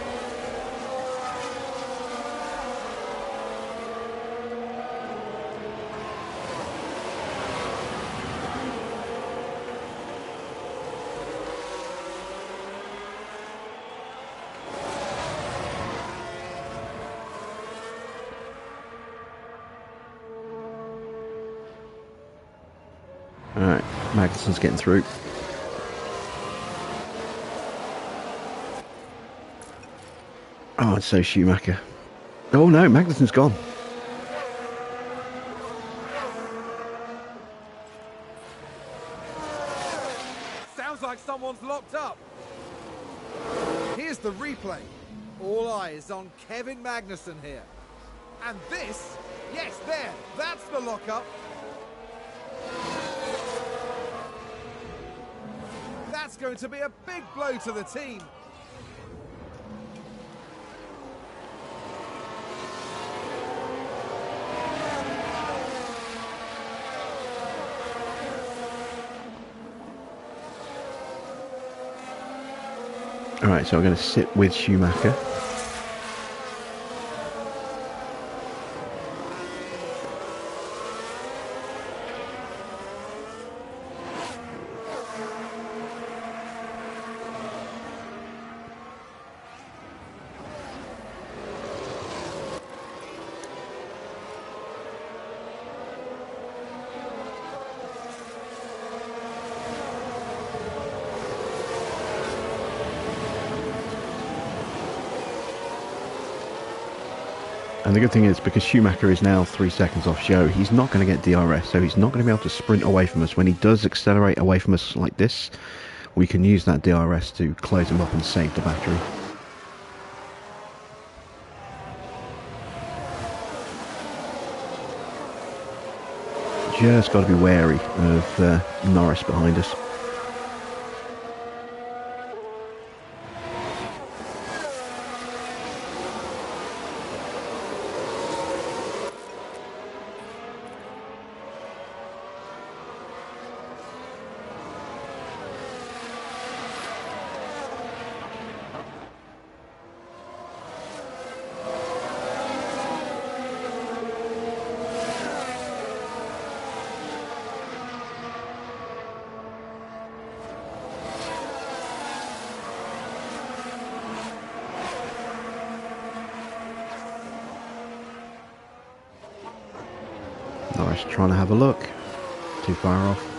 A: Alright, Magnussen's getting through. Oh, it's so Schumacher. Oh no, Magnussen's gone.
B: Sounds like someone's locked up. Here's the replay. All eyes on Kevin Magnussen here. And this, yes, there, that's the lockup. That's going to be a big blow to the team.
A: Alright, so I'm going to sit with Schumacher. And the good thing is, because Schumacher is now 3 seconds off Joe, he's not going to get DRS, so he's not going to be able to sprint away from us. When he does accelerate away from us like this, we can use that DRS to close him up and save the battery. Just got to be wary of Norris behind us. Norris trying to have a look. Too far off.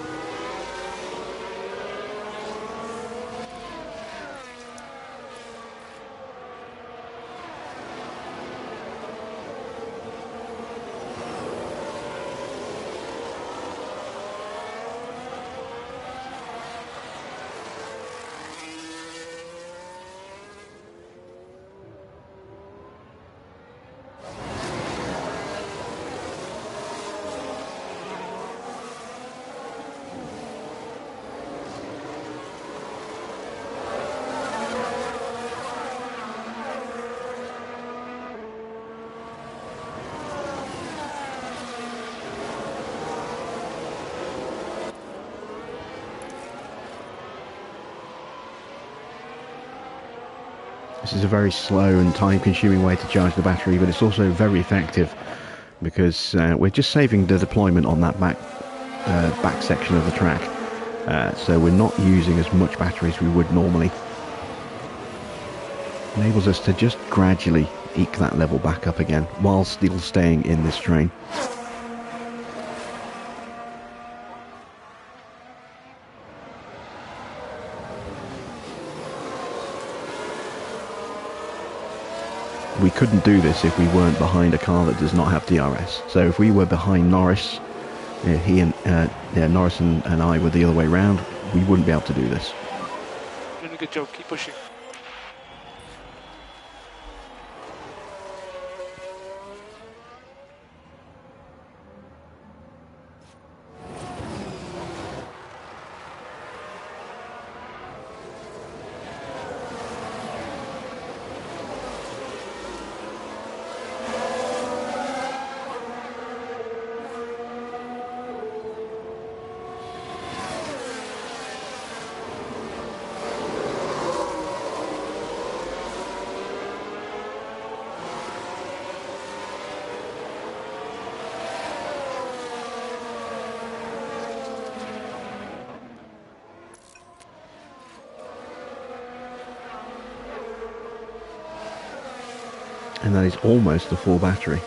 A: This is a very slow and time-consuming way to charge the battery, but it's also very effective because we're just saving the deployment on that back section of the track. So we're not using as much battery as we would normally. Enables us to just gradually eke that level back up again while still staying in this train. We couldn't do this if we weren't behind a car that does not have DRS. So if we were behind Norris, Norris and I were the other way round, we wouldn't be able to do this.
E: Doing a good job, keep pushing.
A: And that is almost a full battery.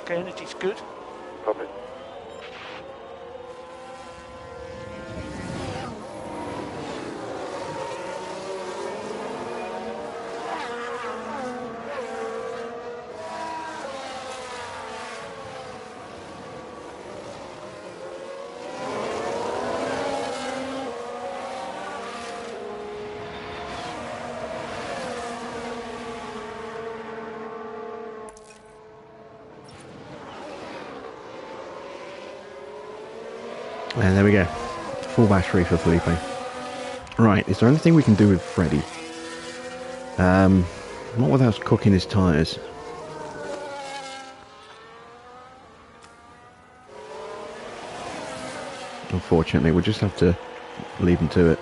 G: Okay, energy's good.
C: Copy.
A: And there we go. Full battery for Felipe. Right, is there anything we can do with Freddy? Not without cooking his tyres. Unfortunately, we'll just have to leave him to it.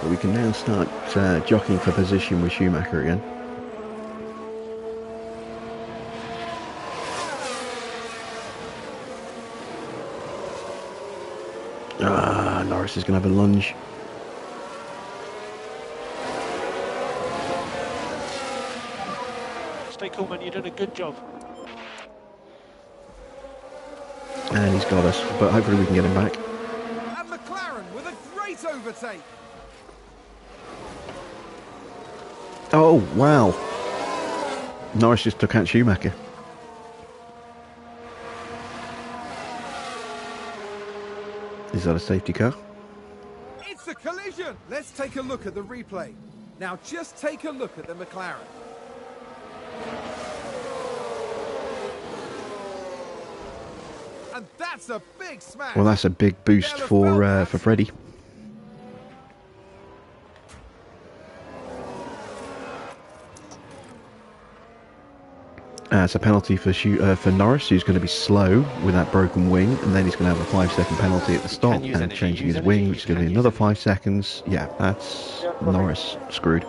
A: But we can now start jockeying for position with Schumacher again. Norris is going to have a lunge.
G: Stay cool, man. You're doing a good job.
A: And he's got us, but hopefully we can get him back.
B: And McLaren with a great overtake.
A: Oh, wow. Norris just took out Schumacher. Is that a safety car?
B: It's a collision. Let's take a look at the replay. Now just take a look at the McLaren. And that's a big smash.
A: Well, that's a big boost for Freddie. It's a penalty for Norris, who's going to be slow with that broken wing, and then he's going to have a 5-second penalty at the stop, and changing his wing, which is going to be another 5 seconds. Yeah, that's Norris screwed.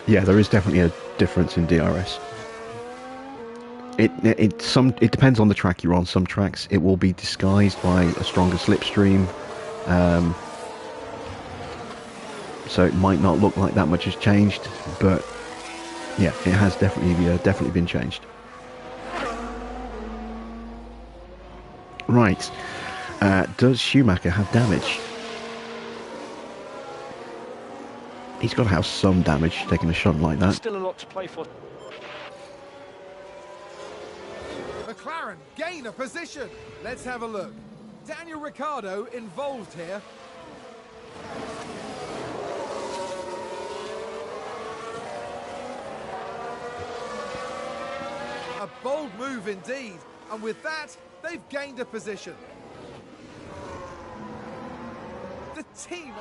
A: Yeah, there is definitely a difference in DRS. It depends on the track you're on. Some tracks it will be disguised by a stronger slipstream. So it might not look like that much has changed, but yeah, it has definitely been changed. Right, does Schumacher have damage? He's got to have some damage taking a shot like that.
G: Still a lot to play for.
B: McLaren gain a position. Let's have a look. Daniel Ricciardo involved here. A bold move indeed, and with that, they've gained a position. The team...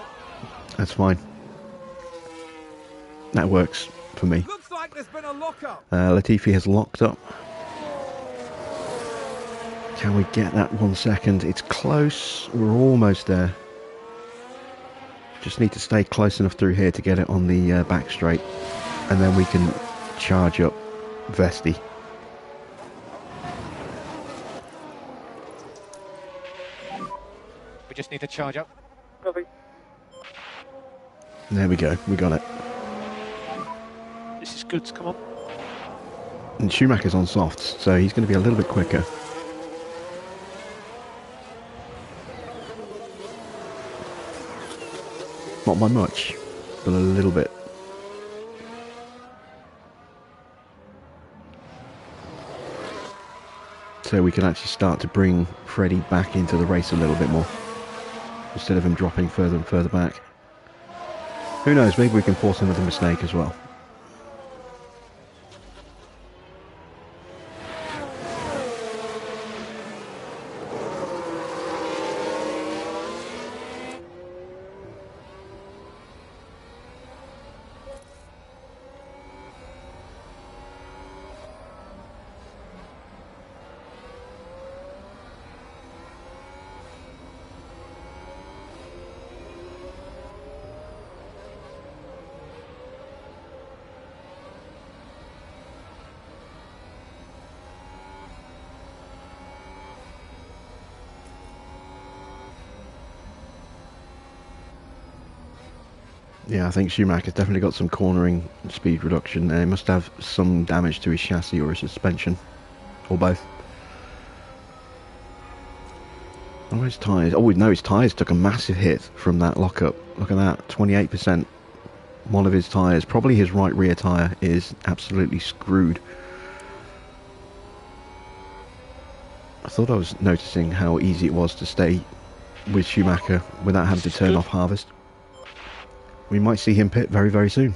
A: That's fine. That works for me.
B: Looks like there's been a lock-up.
A: Latifi has locked up. Can we get that 1 second? It's close. We're almost there. Just need to stay close enough through here to get it on the back straight, and then we can charge up Vesti.
D: We just need to charge up.
C: Copy.
A: There we go. We got it.
G: This is good. Come on.
A: And Schumacher's on softs, so he's going to be a little bit quicker. Not by much, but a little bit. So we can actually start to bring Freddie back into the race a little bit more, instead of him dropping further and further back. Who knows, maybe we can force another mistake as well. Yeah, I think Schumacher's definitely got some cornering speed reduction there. He must have some damage to his chassis or his suspension, or both. Oh, his tyres. Oh, no, his tyres took a massive hit from that lockup. Look at that, 28%. One of his tyres, probably his right rear tyre, is absolutely screwed. I thought I was noticing how easy it was to stay with Schumacher without having to turn off harvest. We might see him pit very, very soon.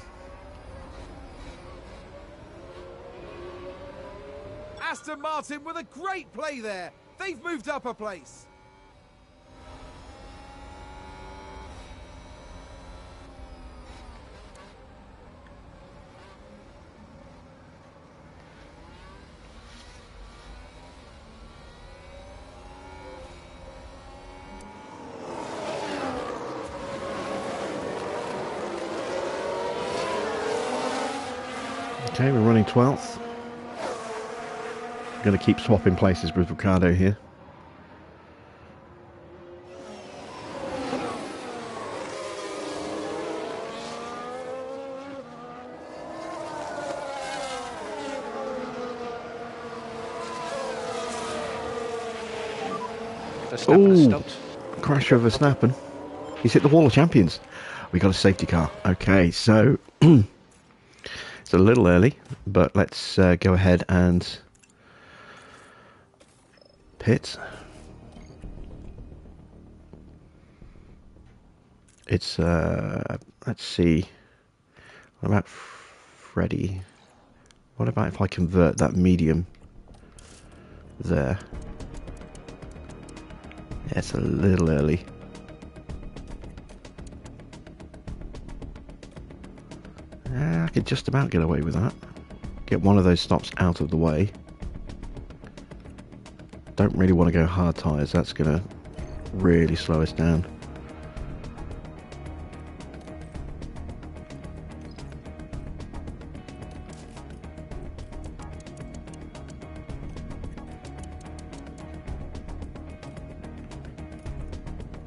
B: Aston Martin with a great play there. They've moved up a place.
A: Okay, we're running 12th. Going to keep swapping places with Ricardo here.
D: Verstappen has stopped.
A: Crash of Verstappen. He's hit the wall of champions. We got a safety car. Okay, so it's a little early, but let's go ahead and pit. It's let's see. What about Freddie? What about if I convert that medium there? Yeah, it's a little early. I could just about get away with that. Get one of those stops out of the way. Don't really want to go hard tyres, that's going to really slow us down.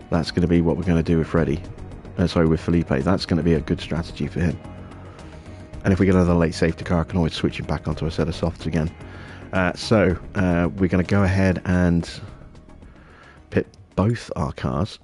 A: That's going to be what we're going to do with Freddie. Sorry, with Felipe. That's going to be a good strategy for him. And if we get another late safety car, I can always switch him back onto a set of softs again. So we're going to go ahead and pit both our cars.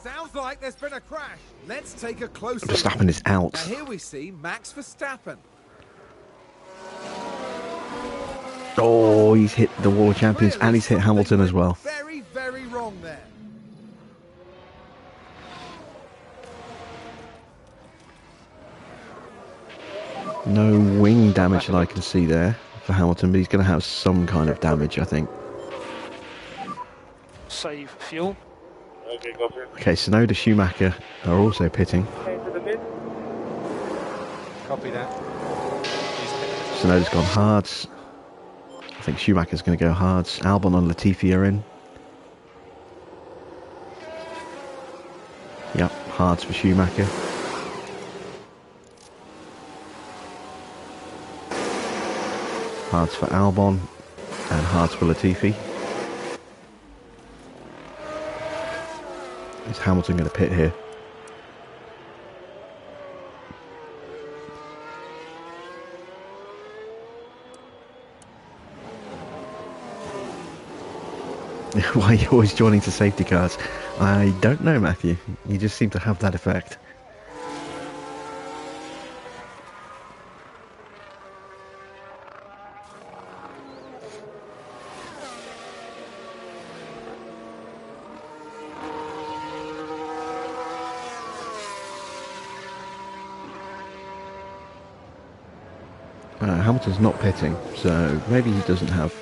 B: Sounds like there's been a crash. Let's take a closer look.
A: Verstappen is out.
B: Now here we see Max Verstappen.
A: Oh, he's hit the wall of champions and he's hit Hamilton as well.
B: Very, very wrong there.
A: No wing damage that I can see there for Hamilton, but he's going to have some kind of damage, I think.
G: Save fuel.
C: Okay, go for it.
A: Okay, Tsunoda, Schumacher are also pitting.
C: Into the mid.
D: Copy that.
A: Tsunoda's gone hard. think Schumacher's going to go hards. Albon and Latifi are in. Yep, hards for Schumacher. Hards for Albon and hards for Latifi. Is Hamilton going to pit here? Why are you always joining to safety cars? I don't know, Matthew. You just seem to have that effect. Hamilton's not pitting, so maybe he doesn't have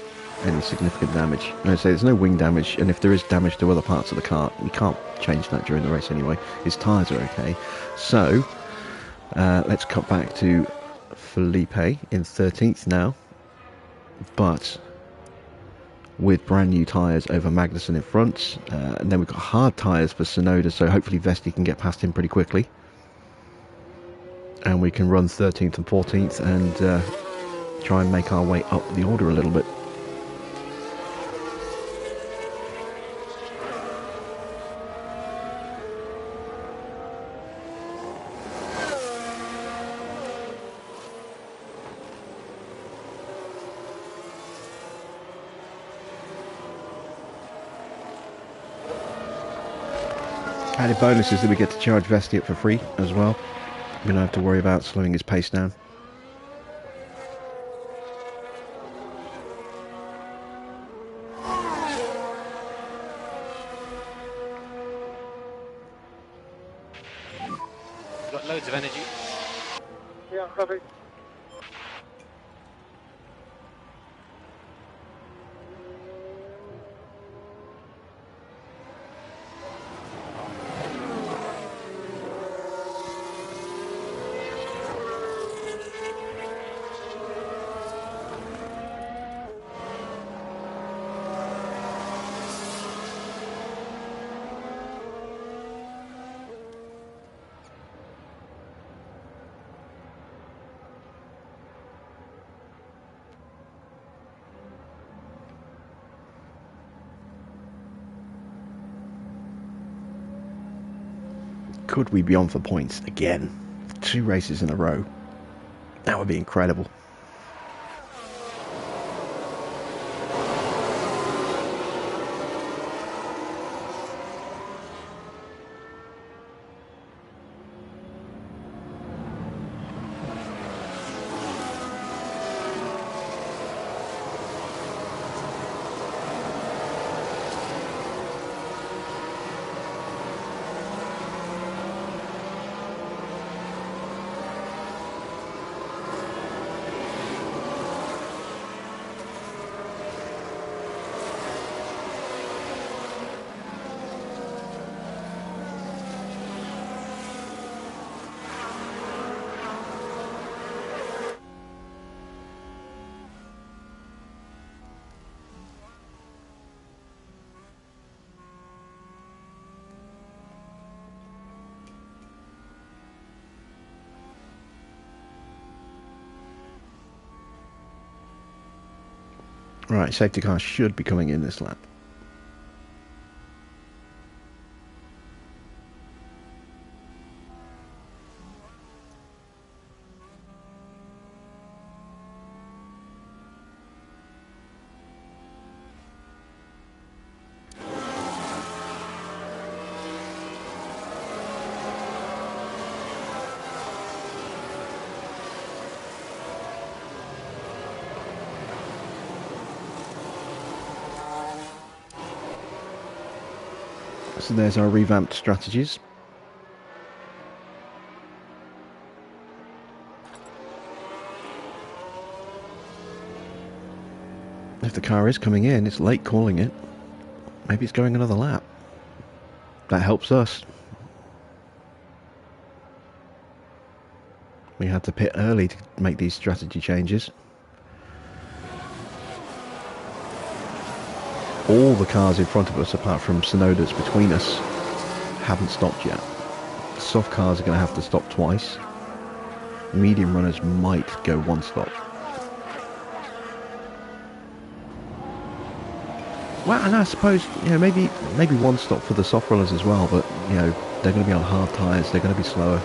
A: any significant damage. I say there's no wing damage, and if there is damage to other parts of the car, you can't change that during the race anyway. His tyres are okay. So, let's cut back to Felipe in 13th now, but with brand new tyres over Magnussen in front, and then we've got hard tyres for Tsunoda, so hopefully Vesti can get past him pretty quickly. And we can run 13th and 14th and try and make our way up the order a little bit. Added bonus is that we get to charge Vesti up for free as well. We don't have to worry about slowing his pace down.
D: Got loads of energy.
C: Yeah, copy.
A: Could we be on for points again? 2 races in a row. That would be incredible. Right, safety car should be coming in this lap. So there's our revamped strategies. If the car is coming in, it's late calling it. Maybe it's going another lap. That helps us. We had to pit early to make these strategy changes. all the cars in front of us, apart from Sonoda's between us, haven't stopped yet. Soft cars are going to have to stop twice. Medium runners might go one stop. Well, and I suppose, you know, maybe one stop for the soft runners as well, but, you know, they're going to be on hard tyres, they're going to be slower.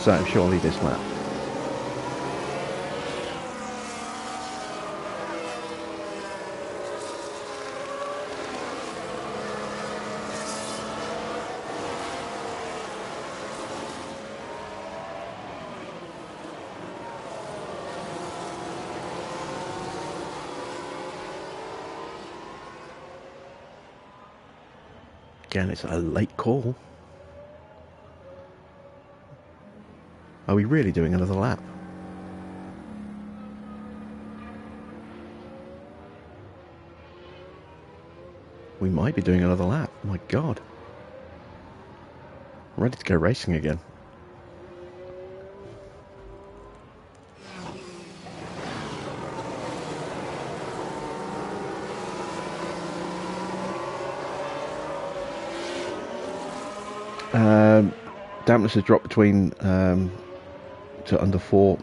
A: So surely this lap. Again, it's a late call. Are we really doing another lap? We might be doing another lap. My God. I'm ready to go racing again. Dampness has dropped between to under 4.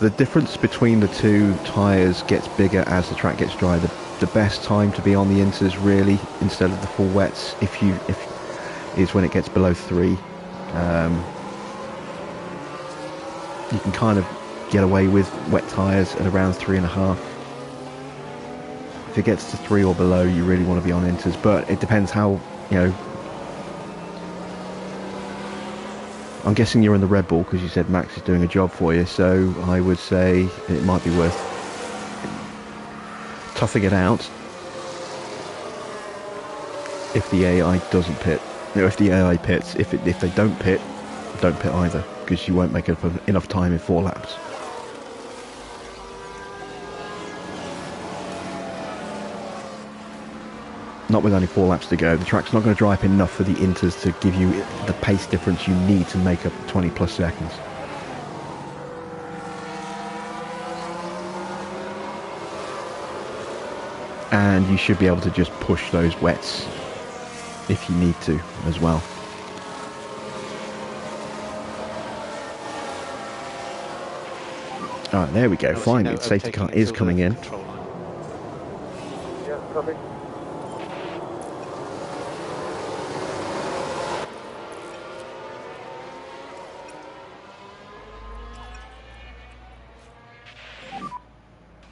A: The difference between the two tyres gets bigger as the track gets drier. The best time to be on the inters really, instead of the full wets, is when it gets below 3. You can kind of get away with wet tyres at around 3.5. If it gets to 3 or below, you really want to be on inters, but it depends how, you know. I'm guessing you're in the Red Bull because you said Max is doing a job for you, so I would say it might be worth toughing it out if the AI doesn't pit. You know, if the AI pits, if they don't pit either, because you won't make enough time in 4 laps. Not with only 4 laps to go. The track's not going to dry up enough for the inters to give you the pace difference you need to make up 20 plus seconds. And you should be able to just push those wets if you need to as well. Alright, there we go. Finally, safety car is coming in.
C: Yeah, copy.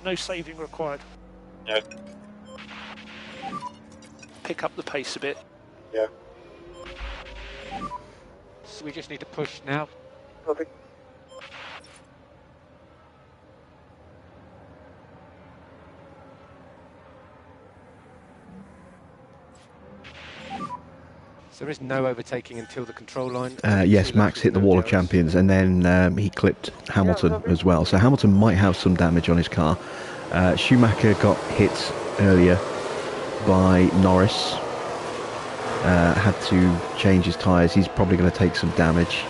G: No saving required.
C: No.
G: Pick up the pace a bit.
C: Yeah.
D: So we just need to push now.
C: Copy.
D: So there is no overtaking until the control line.
A: Yes, Max hit the wall of champions, and then he clipped Hamilton as well. So Hamilton might have some damage on his car. Schumacher got hit earlier by Norris. Had to change his tyres. He's probably going to take some damage,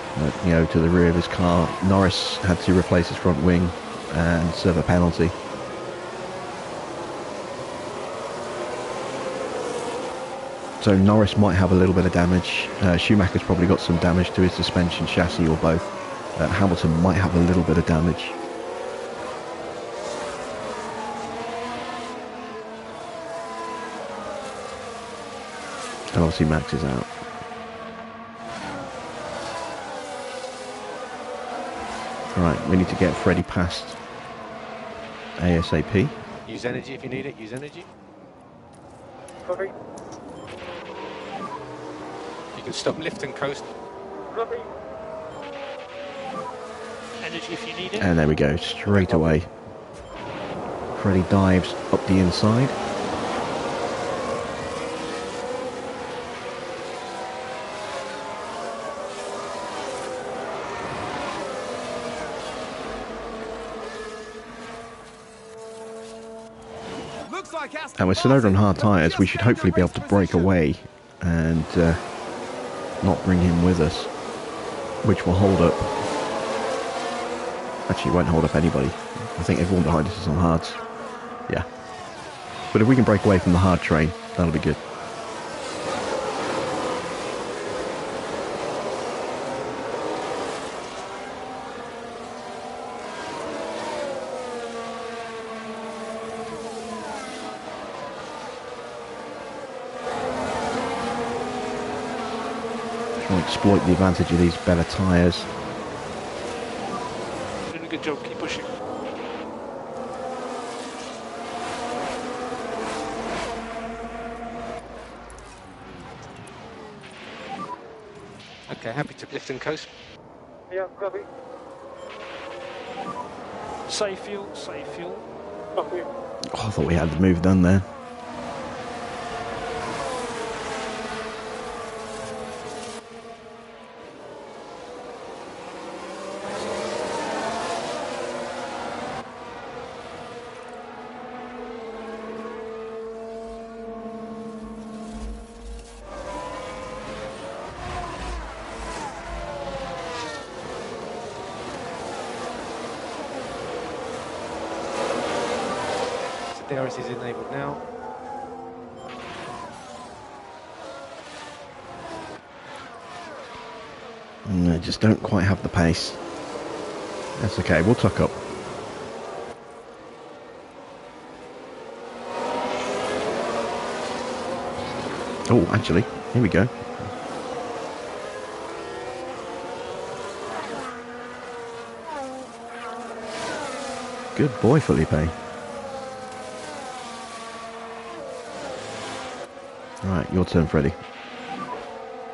A: you know, to the rear of his car. Norris had to replace his front wing and serve a penalty. So Norris might have a little bit of damage. Schumacher's probably got some damage to his suspension, chassis, or both. Hamilton might have a little bit of damage. And obviously Max is out. Right, we need to get Freddy past ASAP.
D: Use energy if you need it, use energy.
C: Copy.
E: You can stop, lift and coast.
C: Copy.
G: Energy if you need it.
A: And there we go, straight away. Freddy dives up the inside.
B: Looks like Aston
A: And with Sonoda on
B: Martin
A: hard
B: have
A: tyres,
B: just
A: we should
B: gained
A: hopefully be able to
B: race
A: break
B: position.
A: away and not bring him with us, which will hold up. Actually, it won't hold up anybody. I think everyone behind us is on hards. Yeah. But if we can break away from the hard train, that'll be good. Try and exploit the advantage of these better tyres.
G: Doing a good job, keep pushing.
D: Okay, happy to lift and coast.
C: Yeah, copy.
G: Save fuel, save fuel.
C: Copy.
A: Oh, I thought we had the move done there.
D: So DRS is enabled now.
A: No, just don't quite have the pace. That's okay, we'll tuck up. Oh, actually, here we go. Good boy, Felipe. Right, your turn, Freddy.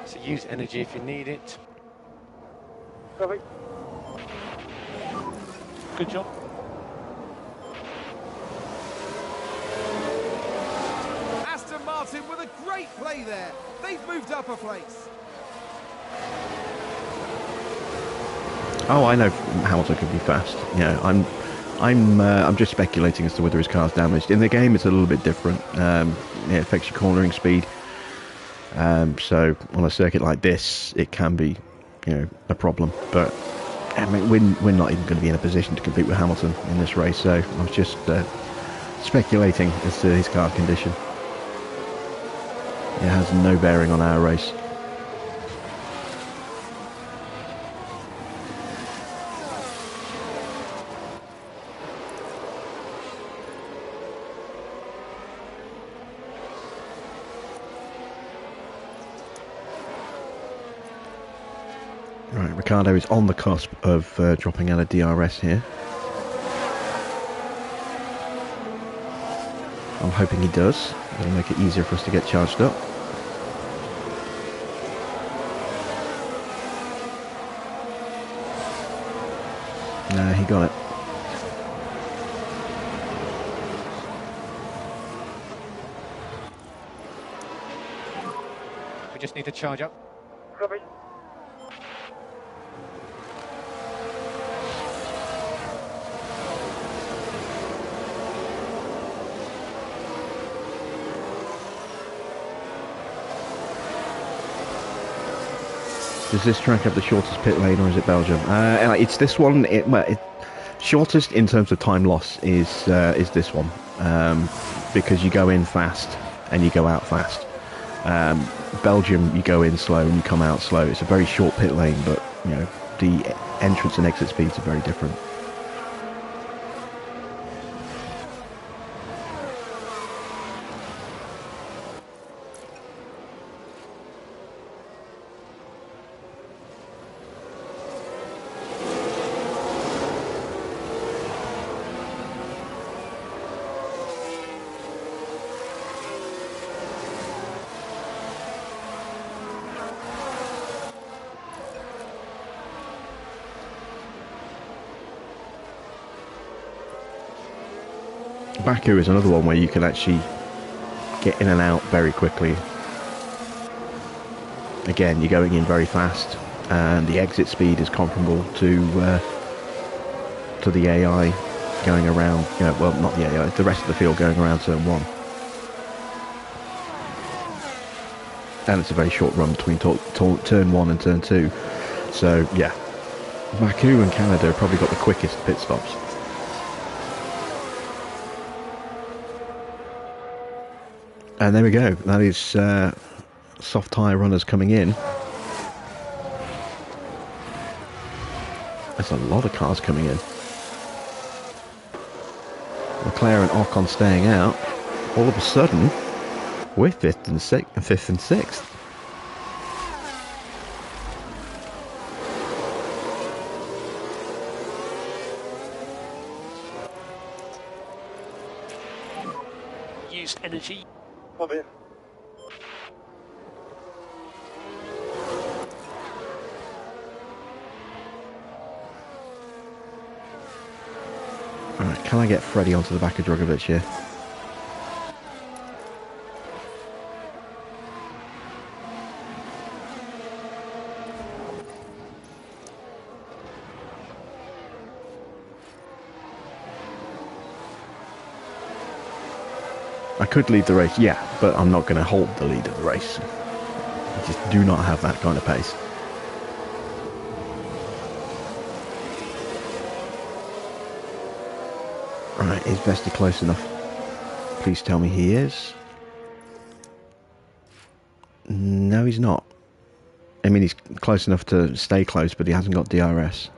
D: So use energy if you need it.
C: Copy.
G: Good job.
B: Aston Martin with a great play there. They've moved up a place.
A: Oh, I know Hamilton can be fast. Yeah, I'm just speculating as to whether his car's damaged. In the game, it's a little bit different. It affects your cornering speed. So on a circuit like this, it can be, a problem. But I mean, we're not even going to be in a position to compete with Hamilton in this race. So I was just speculating as to his car condition. It has no bearing on our race. Right, Ricardo is on the cusp of dropping out of DRS here. I'm hoping he does. It'll make it easier for us to get charged up. No, he got it.
D: We just need to charge up.
C: Copy.
A: Does this track have the shortest pit lane, or is it Belgium? It's this one. Shortest in terms of time loss is this one, because you go in fast and you go out fast. Belgium, you go in slow and you come out slow. It's a very short pit lane, but the entrance and exit speeds are very different. Baku is another one where you can actually get in and out very quickly. Again, you're going in very fast, and the exit speed is comparable to the AI going around. You know, well, not the AI, the rest of the field going around turn 1. And it's a very short run between turn 1 and turn 2. So yeah, Baku and Canada have probably got the quickest pit stops. And there we go. That is soft tyre runners coming in. There's a lot of cars coming in. Leclerc and Ocon staying out. All of a sudden, we're 5th and 6th.
G: Use energy.
C: Come in.
A: Alright, can I get Freddie onto the back of Drogovic here? I could lead the race, yeah, but I'm not going to hold the lead of the race. I just do not have that kind of pace. Right, is Vesti close enough? Please tell me he is. No, he's not. I mean, he's close enough to stay close, but he hasn't got DRS.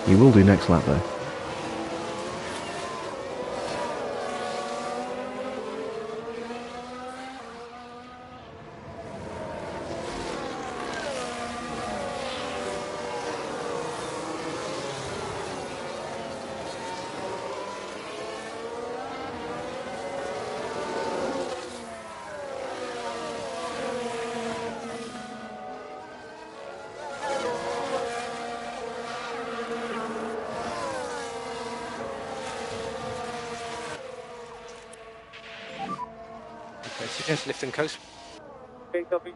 A: He will do next lap, though.
D: Suggest lift and coast.
C: Okay, copy.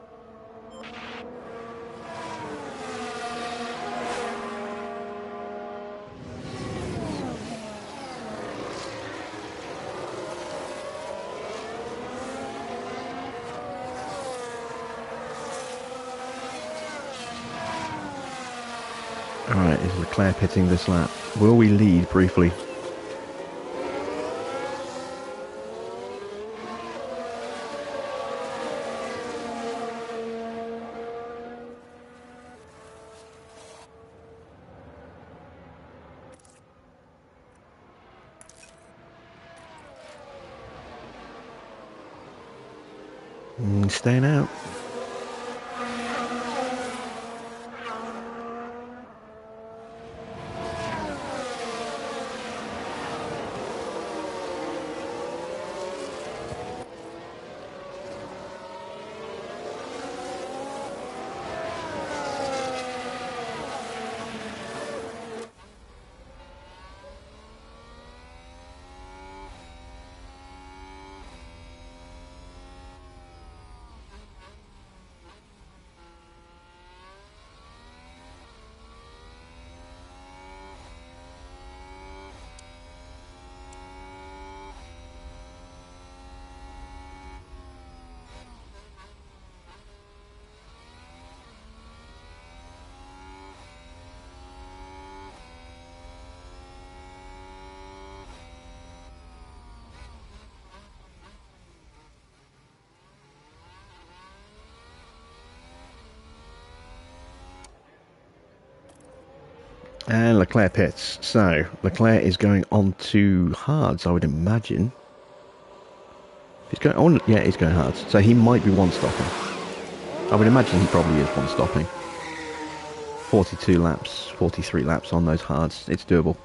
A: Alright, is Leclerc pitting this lap? Will we lead briefly? Staying out. And Leclerc pits. So, Leclerc is going on to hards, I would imagine. He's going on, yeah, he's going hards. So he might be one stopping. I would imagine he probably is one stopping. 42 laps, 43 laps on those hards. It's doable.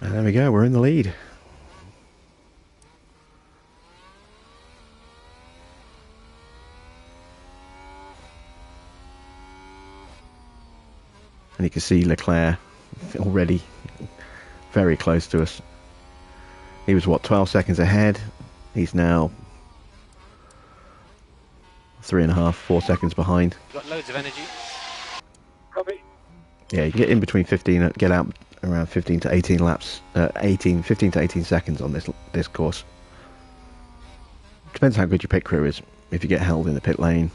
A: And there we go, we're in the lead. And you can see Leclerc already very close to us. He was, what, 12 seconds ahead? He's now 3.5, 4 seconds behind.
D: Got loads of energy.
C: Copy.
A: Yeah, you can get in between 15, get out around 15 to 18 laps, 15 to 18 seconds on this course. Depends how good your pit crew is. If you get held in the pit lane.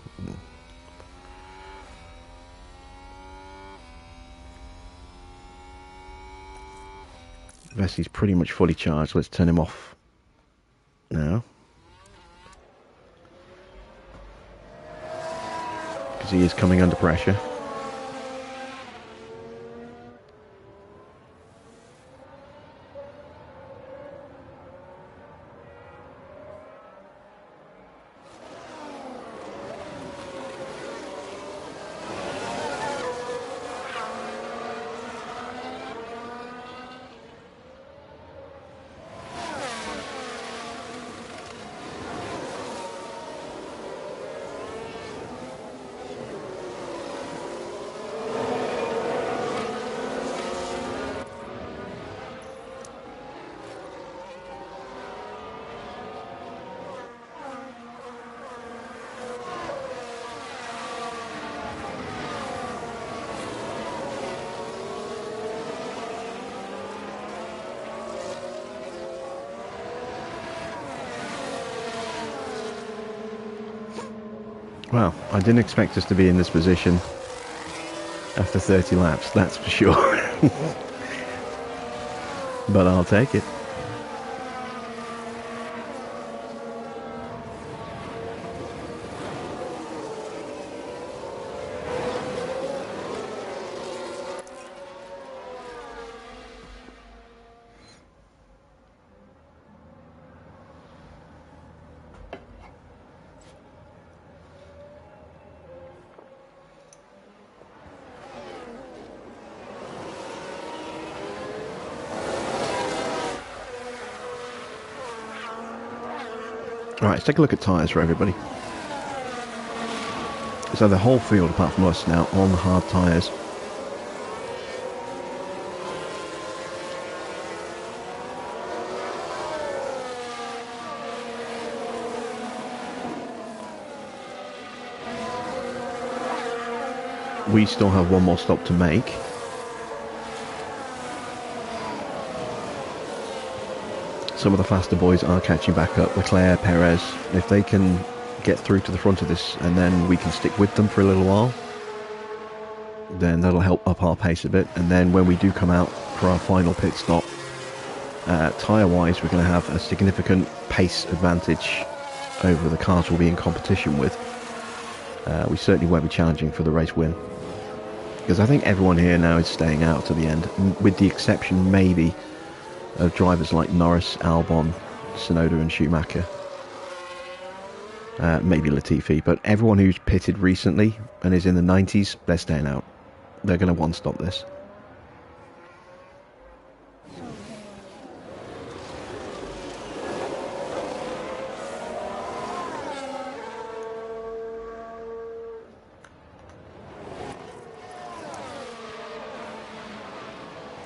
A: Vesti's pretty much fully charged. Let's turn him off now. Because he is coming under pressure. Well, I didn't expect us to be in this position after 30 laps, that's for sure. But I'll take it. Right, let's take a look at tyres for everybody. So the whole field, apart from us, now on hard tyres. We still have one more stop to make. Some of the faster boys are catching back up. Leclerc, Perez, if they can get through to the front of this and then we can stick with them for a little while, then that'll help up our pace a bit. And then when we do come out for our final pit stop, tyre-wise, we're going to have a significant pace advantage over the cars we'll be in competition with. We certainly won't be challenging for the race win. Because I think everyone here now is staying out to the end, with the exception maybe of drivers like Norris, Albon, Tsunoda and Schumacher. Maybe Latifi, but everyone who's pitted recently and is in the 90s, they're staying out. They're going to one-stop this.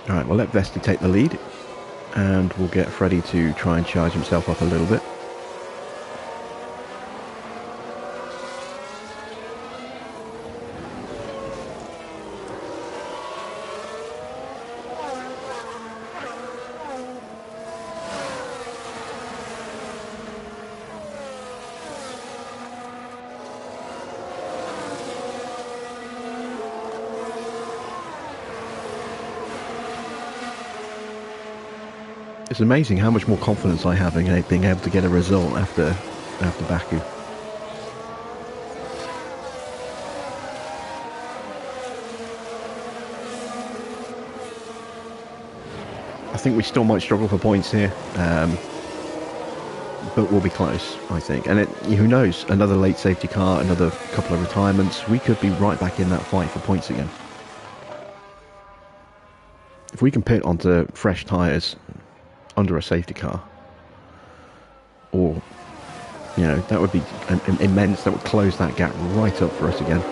A: Alright, we'll let Vesti take the lead. And we'll get Freddie to try and charge himself up a little bit. It's amazing how much more confidence I have in being able to get a result after Baku. I think we still might struggle for points here, but we'll be close, I think. And who knows, another late safety car, another couple of retirements, we could be right back in that fight for points again. If we can pit onto fresh tyres under a safety car, or, you know, that would be immense. That would close that gap right up for us again.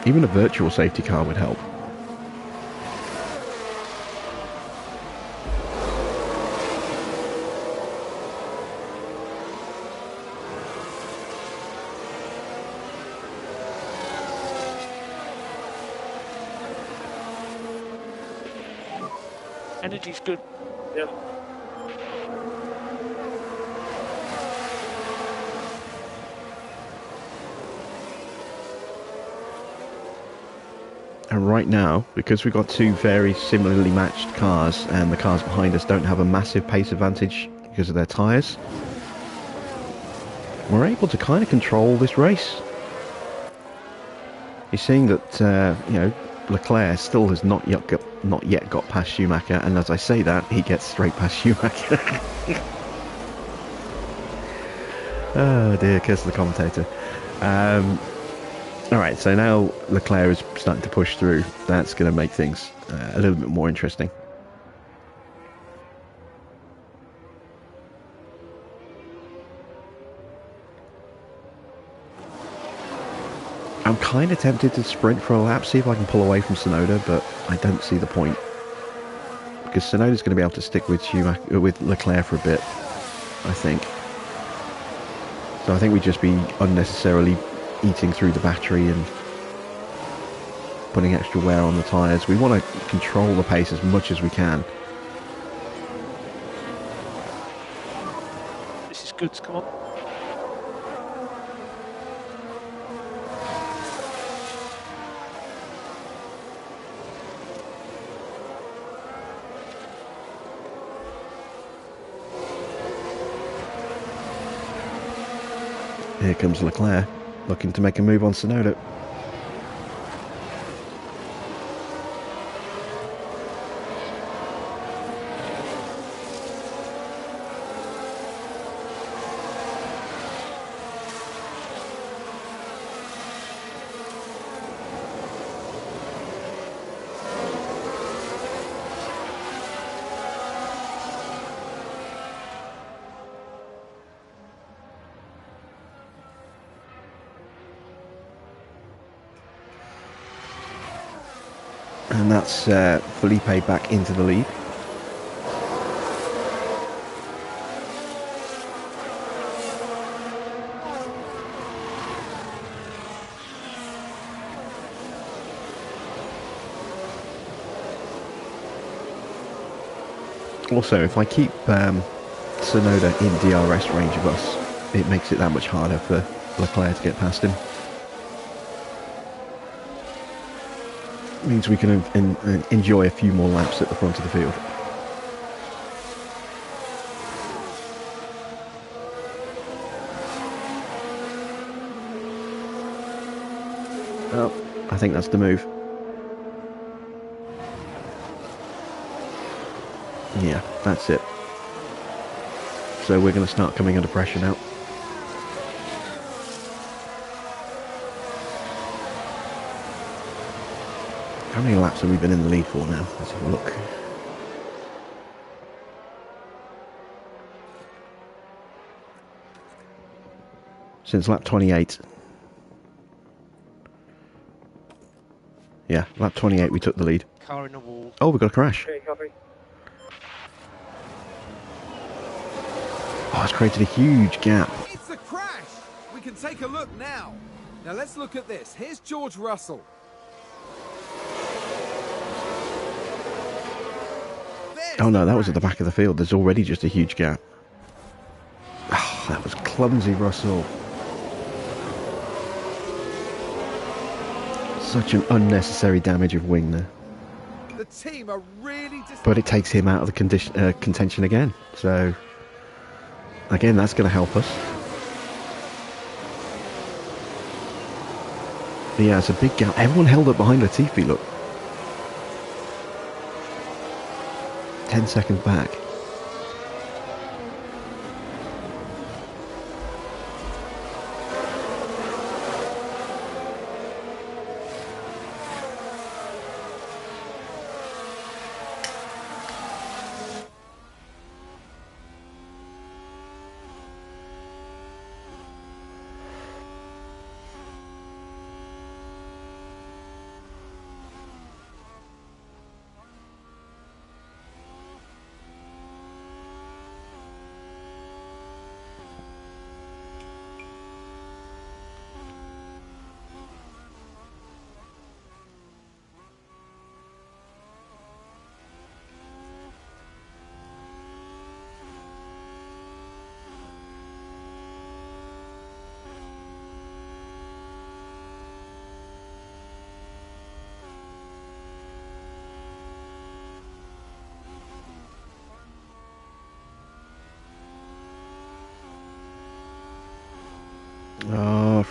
A: Even a virtual safety car would help.
G: Energy's good.
C: Yes.
A: And right now, because we've got two very similarly matched cars and the cars behind us don't have a massive pace advantage because of their tyres, we're able to kind of control this race. You're seeing that, you know, Leclerc still has not yet got past Schumacher, and as I say that, he gets straight past Schumacher. Oh dear, curse the commentator. Alright, so now Leclerc is starting to push through. That's going to make things a little bit more interesting. I'm kind of tempted to sprint for a lap, see if I can pull away from Tsunoda, but I don't see the point. Because Tsunoda's going to be able to stick with Leclerc for a bit, I think. So I think we'd just be unnecessarily eating through the battery and putting extra wear on the tyres. We want to control the pace as much as we can.
G: This is good. Come on.
A: Here comes Leclerc, looking to make a move on Tsunoda. And that's Felipe back into the lead. Also, if I keep Tsunoda in DRS range of us, it makes it that much harder for Leclerc to get past him. Means we can enjoy a few more laps at the front of the field. Oh, I think that's the move. Yeah, that's it. So we're going to start coming under pressure now. How many laps have we been in the lead for now? Let's have a look. Since lap 28. Yeah, lap 28 we took the lead.
G: Car in the wall.
A: Oh, we got a crash.
C: Okay, copy.
A: Oh, it's created a huge gap.
B: It's a crash! We can take a look now. Now let's look at this. Here's George Russell.
A: Oh no, that was at the back of the field. There's already just a huge gap. Oh, that was clumsy, Russell. Such an unnecessary damage of wing there.
B: The team are really
A: But it takes him out of the contention again. So, again, that's going to help us. But yeah, it's a big gap. Everyone held up behind Latifi, look. 10 seconds back.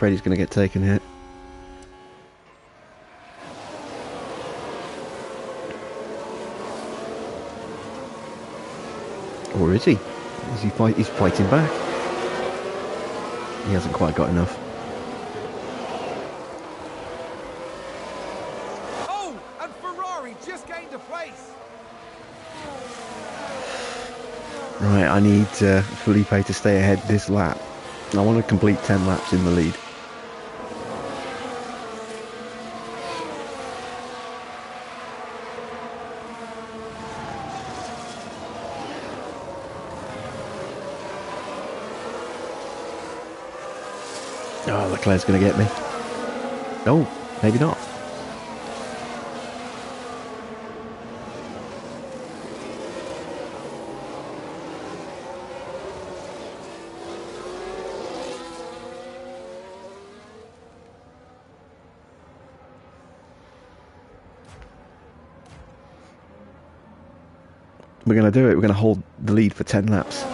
A: Freddie's going to get taken here. Or is he? He's fighting back. He hasn't quite got enough.
B: Oh, and Ferrari just gained a place.
A: Right, I need Felipe to stay ahead this lap. I want to complete 10 laps in the lead. Oh, Leclerc's going to get me. Oh, maybe not. We're going to do it. We're going to hold the lead for 10 laps.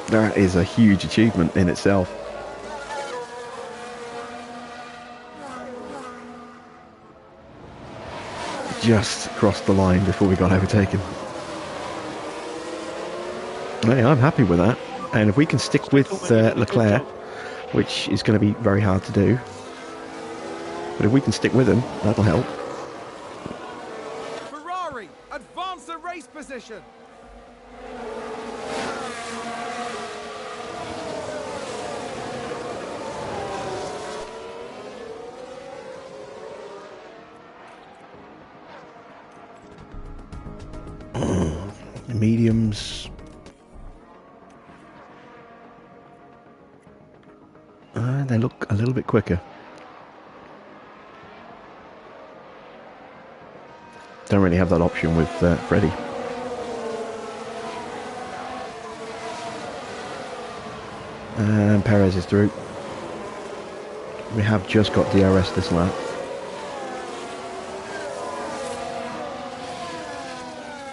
A: That is a huge achievement in itself. Just crossed the line before we got overtaken. Hey, I'm happy with that. And if we can stick with Leclerc, which is going to be very hard to do, but if we can stick with him, that'll help.
B: Ferrari, advance the race position.
A: Mediums. They look a little bit quicker. Don't really have that option with Freddie. And Perez is through. We have just got DRS this lap.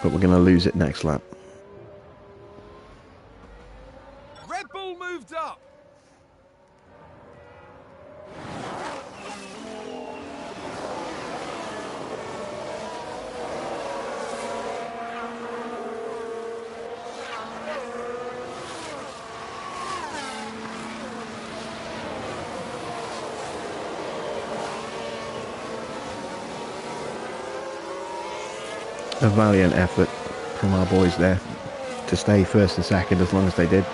A: But we're going to lose it next lap.
B: Red Bull moved up.
A: A valiant effort from our boys there to stay first and second as long as they did,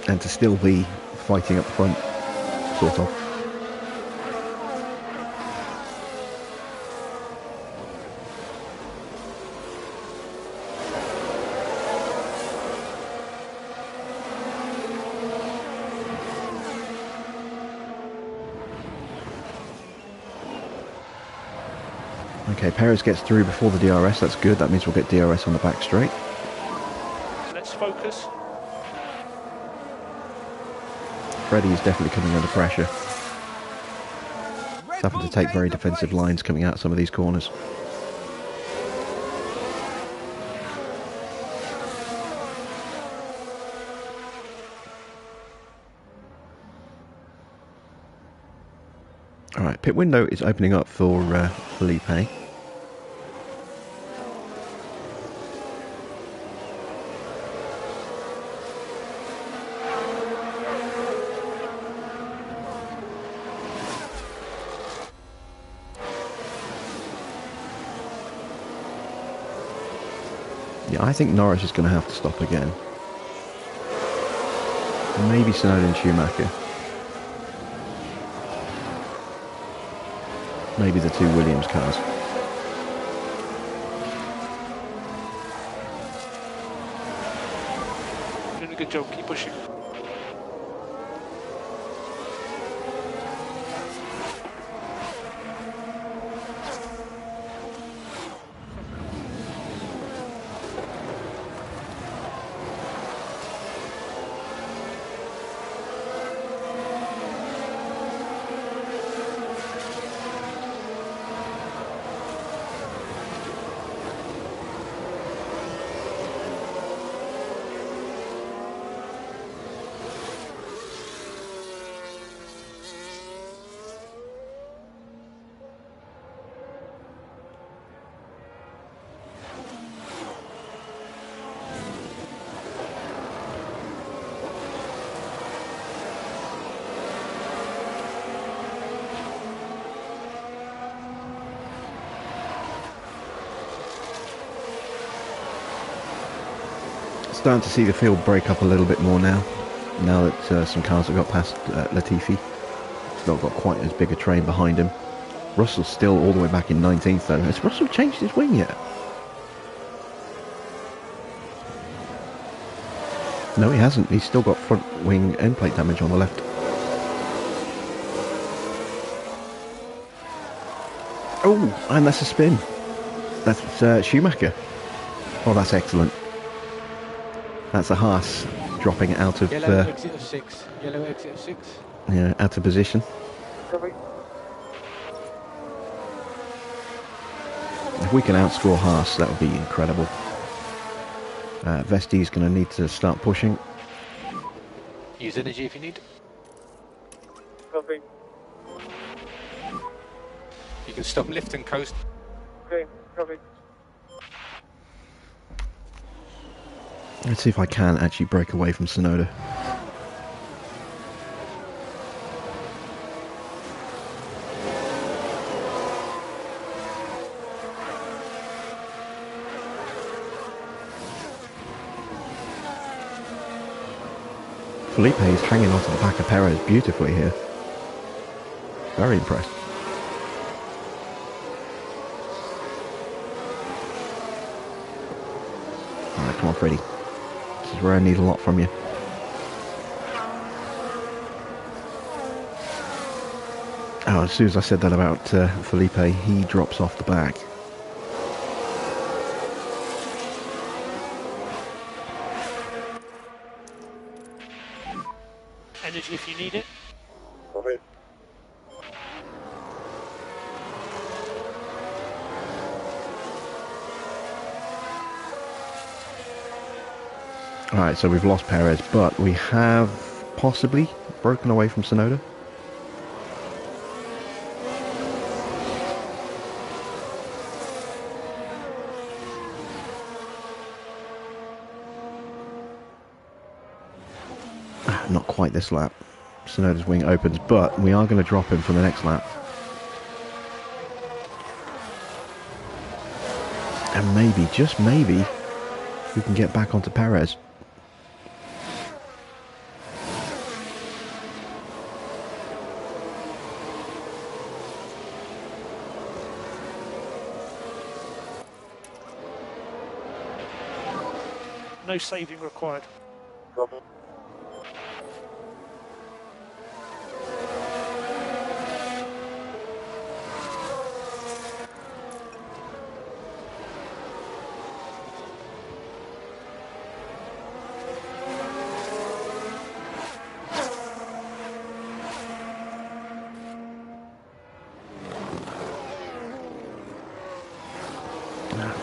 A: and to still be fighting up front, sort of. Okay, Perez gets through before the DRS, that's good, that means we'll get DRS on the back straight.
G: Let's focus.
A: Freddie is definitely coming under pressure. He's having to take very defensive lines coming out some of these corners. Alright, pit window is opening up for Felipe. Yeah, I think Norris is going to have to stop again. Maybe Tsunoda and Schumacher. Maybe the two Williams cars.
G: Doing a good job, keep pushing.
A: starting to see the field break up a little bit more now. Now that some cars have got past Latifi. He's not got quite as big a train behind him. Russell's still all the way back in 19th though. Has Russell changed his wing yet? No, he hasn't. He's still got front wing end plate damage on the left. Oh, and that's a spin. That's Schumacher. Oh, that's excellent. That's a Haas dropping out of
D: Yellow exit of 6. Yellow exit of 6.
A: yeah, out of position.
C: Copy.
A: If we can outscore Haas, that would be incredible. Vesti's going to need to start pushing.
D: Use energy if you need.
C: Copy.
E: You can stop, lift and coast.
C: Okay, copy.
A: Let's see if I can actually break away from Sonoda. Felipe is hanging onto the back of Perez beautifully here. Very impressed. Alright, come on Freddie. This is where I need a lot from you. Oh, as soon as I said that about Felipe, he drops off the back.
G: Energy if you need it.
C: Copy.
A: Alright, so we've lost Perez, but we have possibly broken away from Sonoda. Not quite this lap. Sonoda's wing opens, but we are going to drop him for the next lap. And maybe, just maybe, we can get back onto Perez.
G: No saving required.
C: Copy.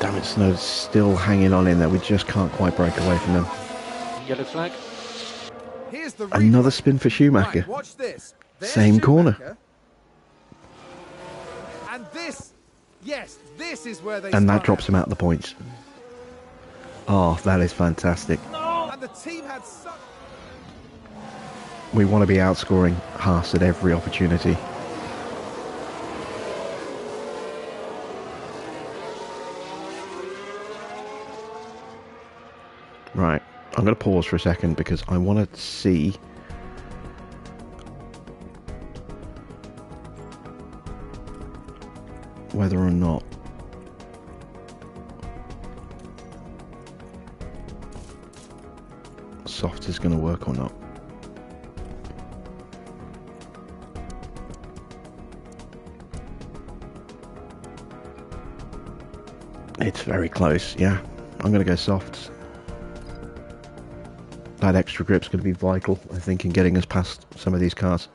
A: Damn it, Snow's still hanging on in there. We just can't quite break away from them.
D: Yellow flag.
B: Here's the
A: Another
B: replay.
A: spin for Schumacher.
B: Right, watch this. There's
A: Same corner.
B: Schumacher. And this, yes, this is where they
A: And that
B: spun
A: drops
B: out.
A: him out the points. Oh, that is fantastic.
B: And the team had such...
A: We want to be outscoring Haas at every opportunity. Right, I'm going to pause for a second because I want to see whether or not soft is going to work or not. It's very close, yeah. I'm going to go soft. That extra grip's going to be vital, I think, in getting us past some of these cars.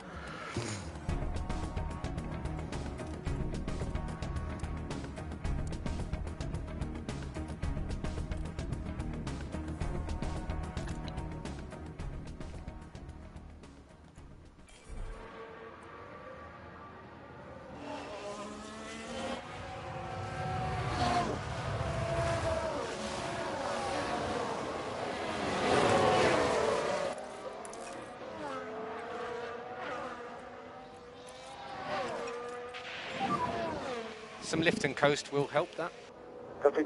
E: Some lift and coast will help that.
C: Copy.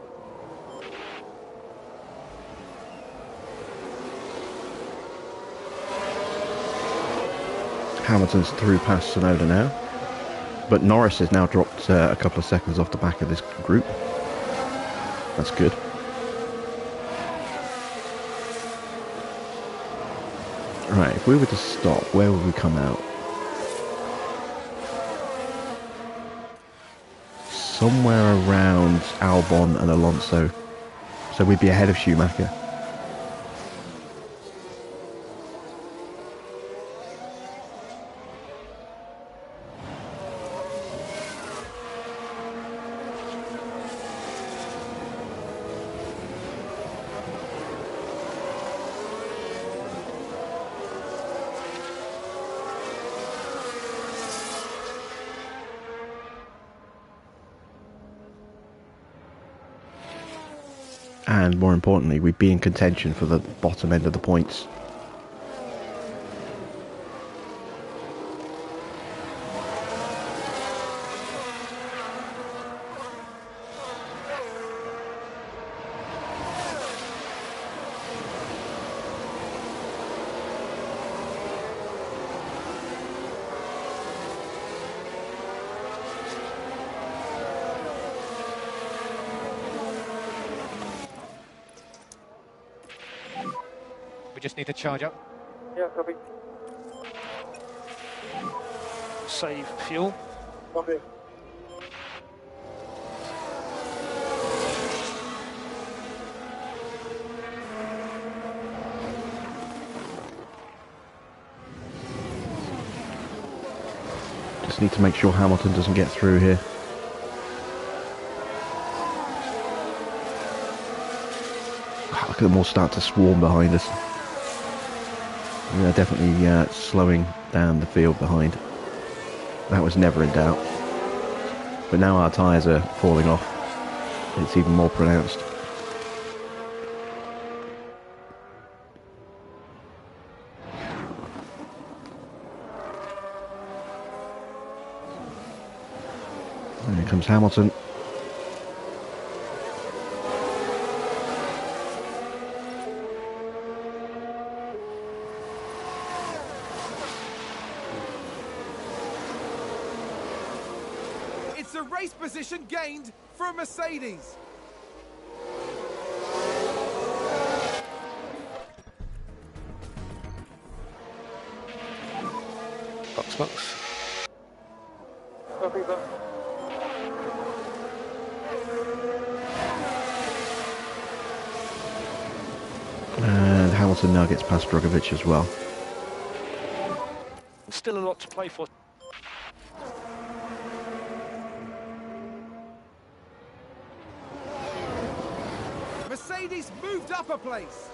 A: Hamilton's through past Sonoda now. But Norris has now dropped a couple of seconds off the back of this group. That's good. Right, if we were to stop, where would we come out? Somewhere around Albon and Alonso. So we'd be ahead of Schumacher. And more importantly, we'd be in contention for the bottom end of the points.
D: We just need to charge up.
C: Yeah, copy.
G: Save fuel.
C: Copy.
A: Just need to make sure Hamilton doesn't get through here. Look at them all start to swarm behind us. We are definitely slowing down the field behind. That was never in doubt. But now our tyres are falling off. It's even more pronounced. And here comes Hamilton.
B: It's a race position gained for a Mercedes.
D: Box.
C: Copy that.
A: And Hamilton now gets past Drogovic as well.
G: Still a lot to play for.
B: Mercedes moved up a place.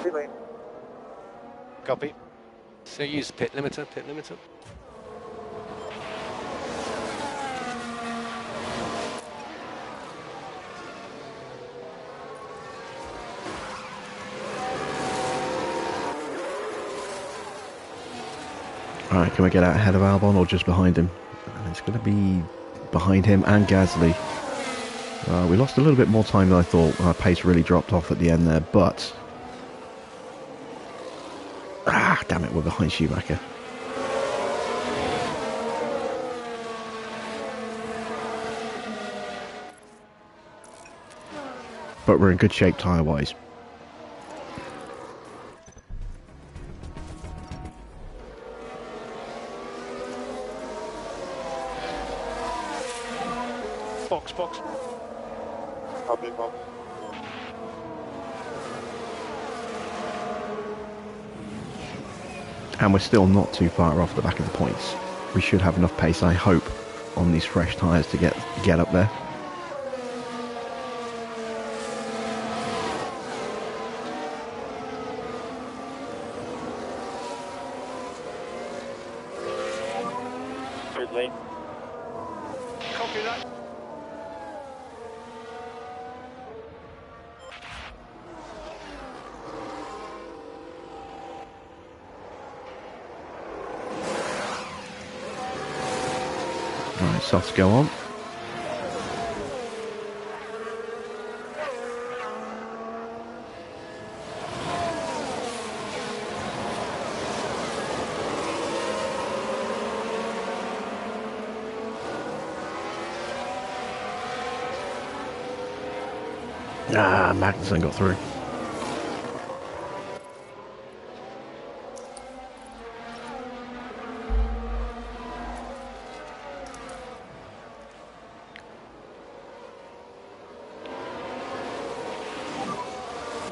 C: Relay.
D: Copy. So use the pit limiter.
A: Alright, can we get out ahead of Albon or just behind him? It's going to be behind him and Gasly. We lost a little bit more time than I thought. Our pace really dropped off at the end there, but... damn it, we're behind Schumacher. But we're in good shape tyre-wise.
G: Box.
C: Copy, box.
A: And we're still not too far off the back of the points. We should have enough pace, I hope, on these fresh tyres to get up there.
G: Copy that.
A: Right, softs go on. Ah, Magnussen got through.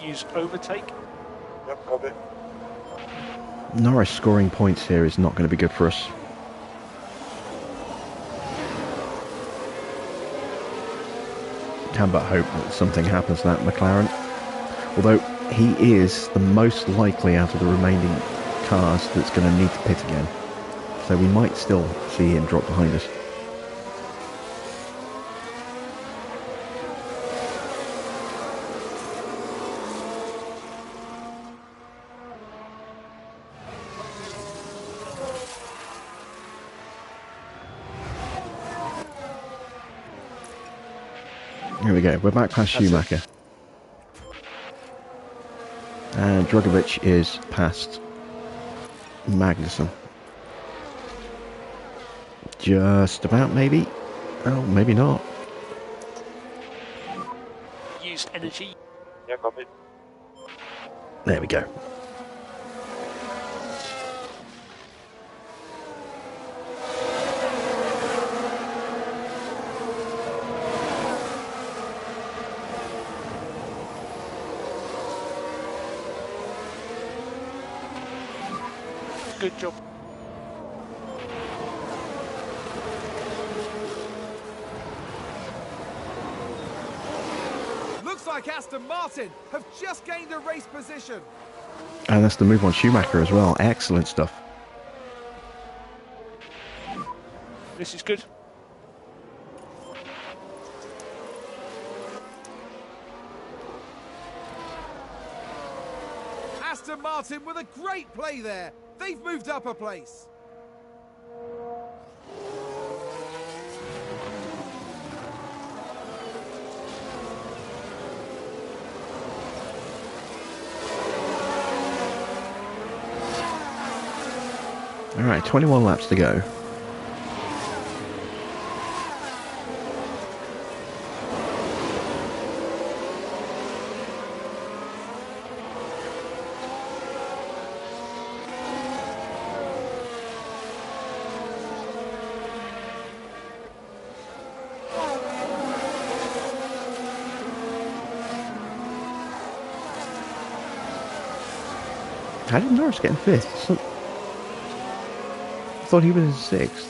G: Use overtake.
C: Yep, copy.
A: Norris scoring points here is not going to be good for us. Can but hope that something happens to that McLaren. Although he is the most likely out of the remaining cars that's going to need to pit again. So we might still see him drop behind us. Here we go, we're back past Schumacher. And Drugovich is past Magnussen. Just about, maybe? Oh, maybe not.
G: Used energy.
C: Yeah, copy.
A: There we go.
G: Good job.
B: Looks like Aston Martin have just gained a race position.
A: And that's the move on Schumacher as well. Excellent stuff.
G: This is good.
B: Aston Martin with a great play there. They've moved up a place.
A: Alright, 21 laps to go. How did Norris get in fifth? I thought he was in sixth.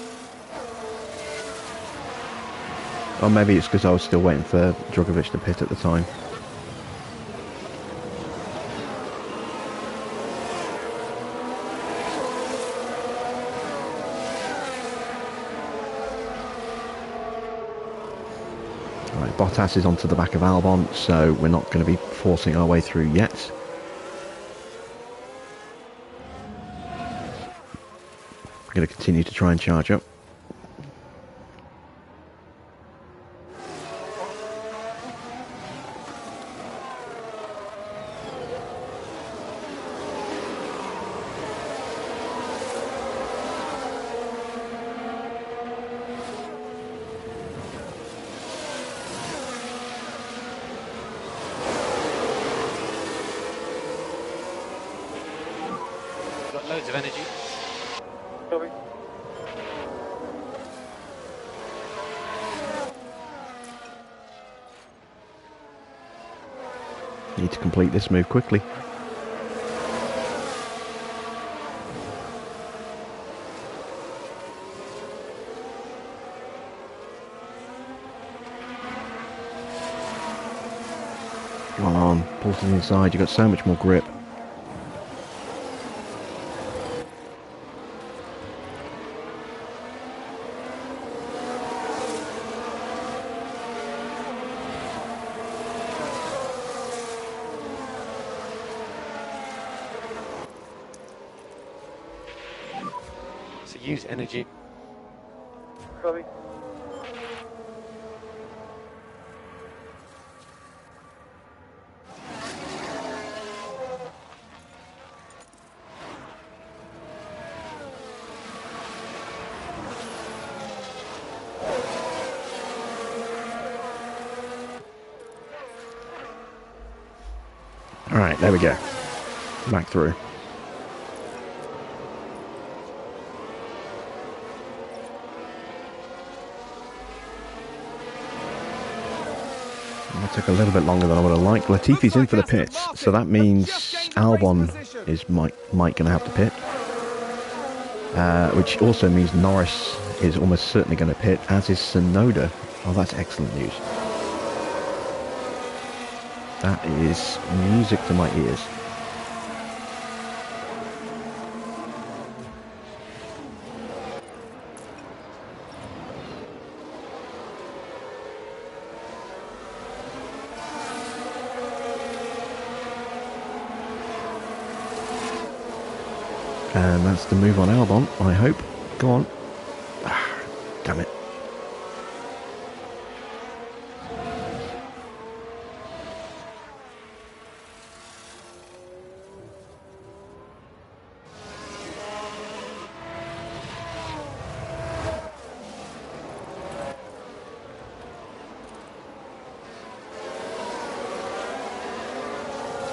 A: Or maybe it's because I was still waiting for Drugovich to pit at the time. Right, Bottas is onto the back of Albon, so we're not going to be forcing our way through yet. We're going to continue to try and charge up.
E: Got loads of energy.
C: Copy.
A: Need to complete this move quickly. Come on, pull to the inside, you've got so much more grip.
D: So use energy.
C: Copy.
A: Alright, there we go. Back through. That took a little bit longer than I would have liked. Latifi's in for the pits, so that means Albon is might going to have to pit. Which also means Norris is almost certainly going to pit, as is Tsunoda. Oh, that's excellent news. That is music to my ears. And that's the move on Albon, I hope. Go on. Ah, damn it.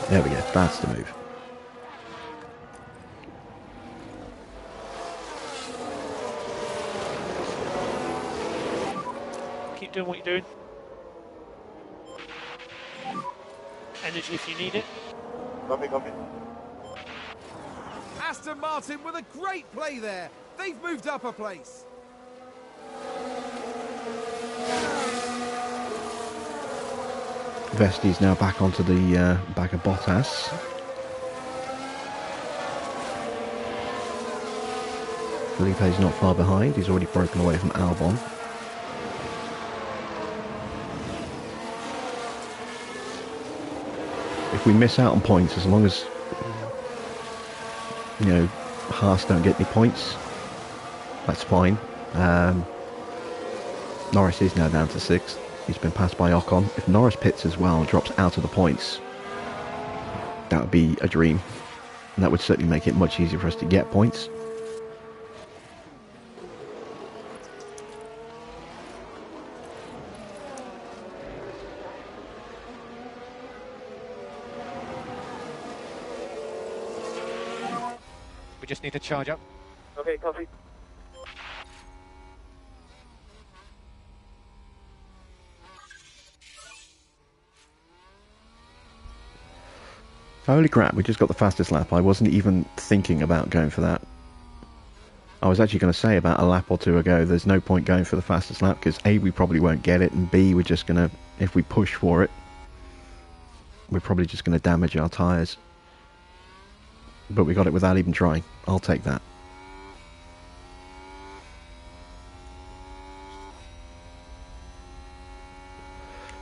A: There we go, that's the move.
G: Keep doing what you're doing. Energy if you need it.
C: Copy, copy.
B: Aston Martin with a great play there. They've moved up a place.
A: Vesti's now back onto the back of Bottas. Felipe's not far behind. He's already broken away from Albon. If we miss out on points, as long as, you know, Haas don't get any points, that's fine. Norris is now down to 6th. He's been passed by Ocon. If Norris pits as well and drops out of the points, that would be a dream. And that would certainly make it much easier for us to get points.
D: We just need to charge up.
C: Okay, copy.
A: Holy crap, we just got the fastest lap. I wasn't even thinking about going for that. I was actually going to say about a lap or two ago, there's no point going for the fastest lap, because A, we probably won't get it, and B, we're just going to, if we push for it, we're probably just going to damage our tyres. But we got it without even trying. I'll take that.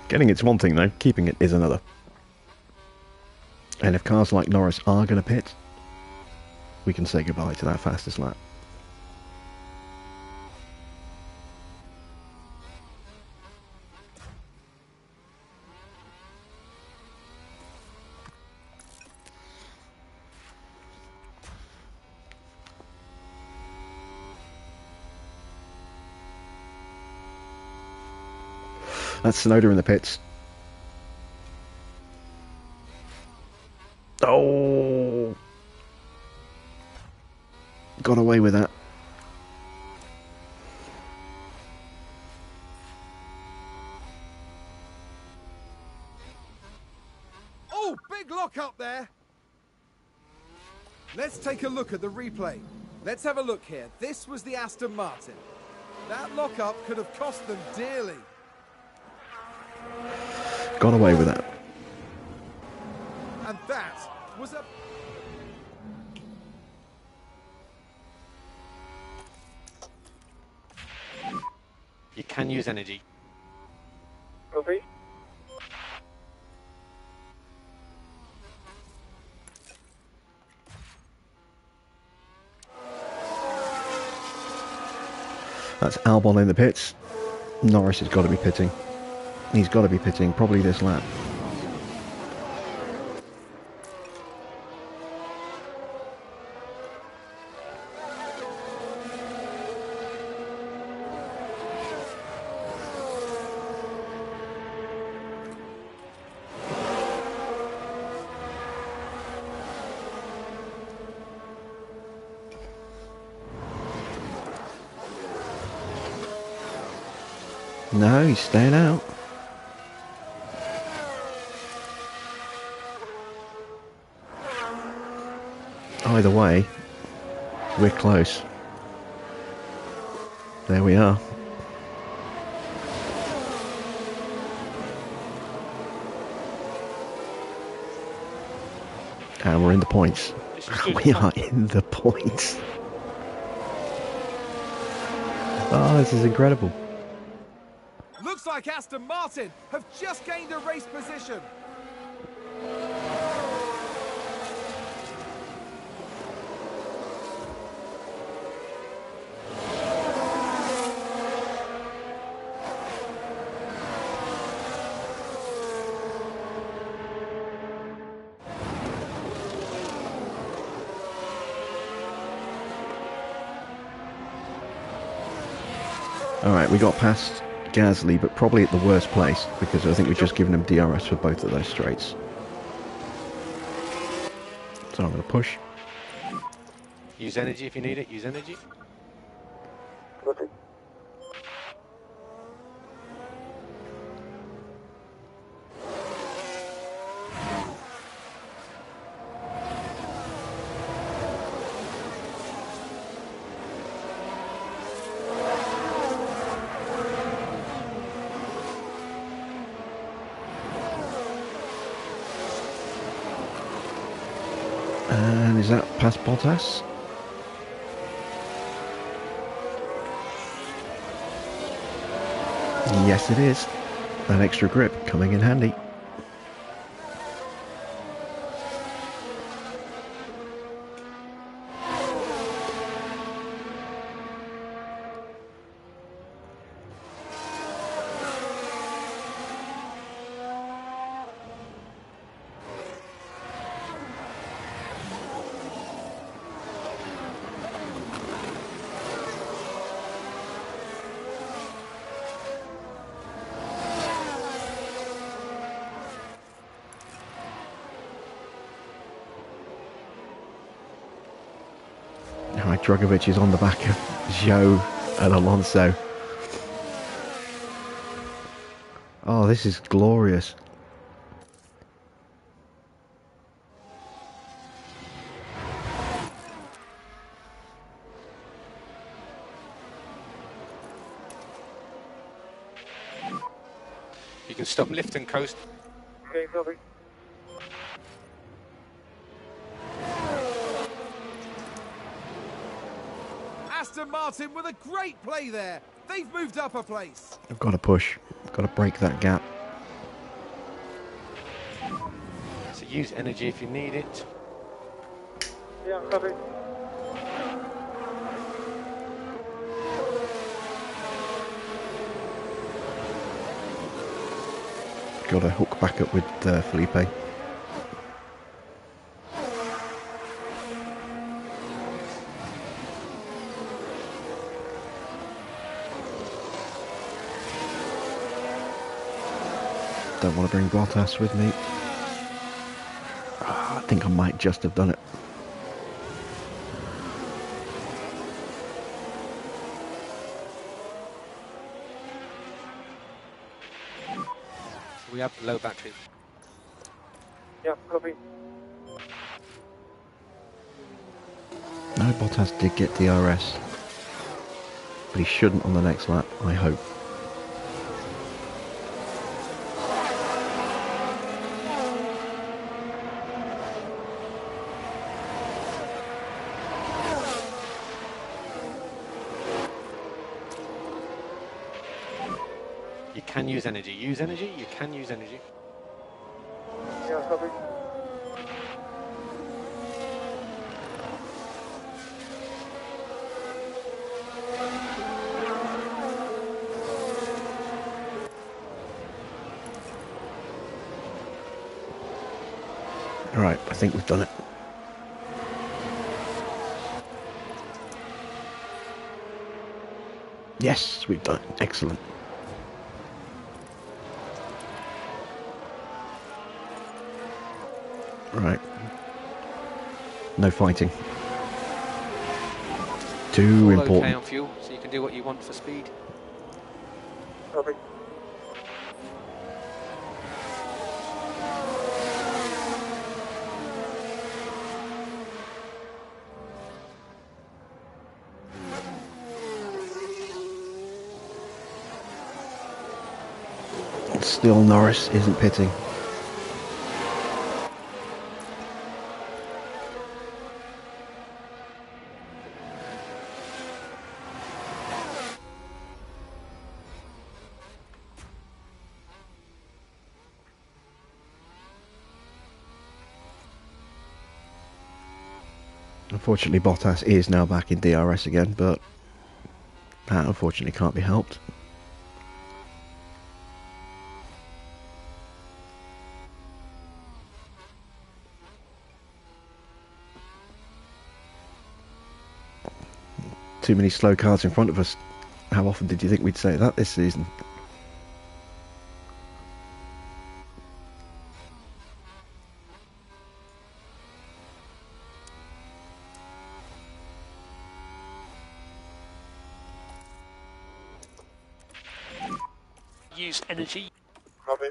A: Getting it's one thing though, keeping it is another. And if cars like Norris are going to pit, we can say goodbye to that fastest lap. That's Tsunoda in the pits. Oh! Got away with that.
B: Oh, big lock up there. Let's take a look at the replay. Let's have a look here. This was the Aston Martin. That lock up could have cost them dearly.
A: Got away with that.
B: And that was a...
D: You can use energy.
C: Copy.
A: That's Albon in the pits. Norris has got to be pitting. He's got to be pitting probably this lap. No, he's staying out. Either way, we're close. There we are. And we're in the points. We are in the points. Oh, this is incredible.
B: Looks like Aston Martin have just gained a race position.
A: Alright, we got past Gasly, but probably at the worst place, because I think we've just given him DRS for both of those straights. So I'm going to push.
D: Use energy if you need it, use energy.
C: Copy.
A: And is that past Bottas? Yes, it is. That extra grip coming in handy. Right, Drogovic is on the back of Zhou and Alonso. Oh, this is glorious.
D: You can stop, lift and coast.
C: Okay, copy.
B: Aston Martin with a great play there. They've moved up a place.
A: I've got to push. I've got to break that gap.
D: So use energy if you need it.
C: Yeah, copy.
A: Got to hook back up with Felipe. Don't want to bring Bottas with me. I think I might just have done it.
D: We have low battery.
C: Yeah, copy.
A: No, Bottas did get DRS. But he shouldn't on the next lap, I hope.
D: You can use energy. Use energy, you can use energy.
C: Yeah, copy.
A: Right, I think we've done it. Yes, we've done it. Excellent. Right. No fighting. Too
H: All
A: important.
H: okay on fuel, so you can do what you want for speed.
C: Copy.
A: Still Norris isn't pitting. Unfortunately, Bottas is now back in DRS again, but that unfortunately can't be helped. Too many slow cars in front of us. How often did you think we'd say that this season?
G: Use energy.
C: Copy.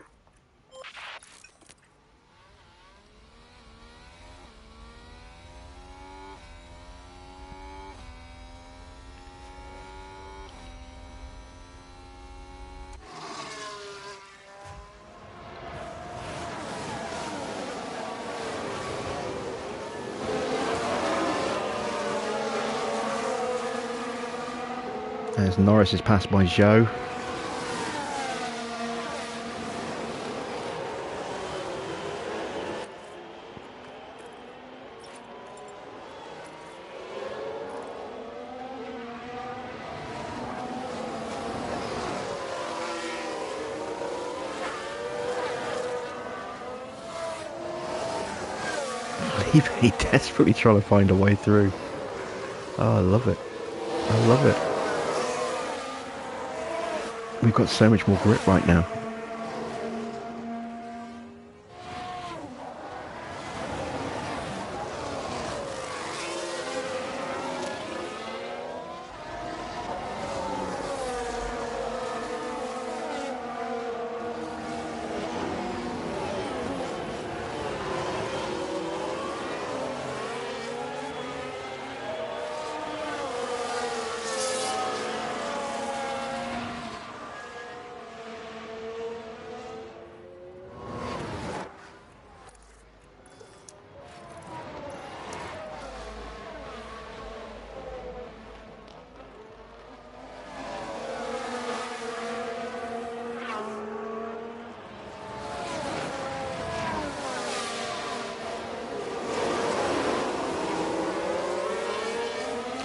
A: As Norris is passed by Zhou. He desperately trying to find a way through. Oh, I love it. I love it. We've got so much more grip right now.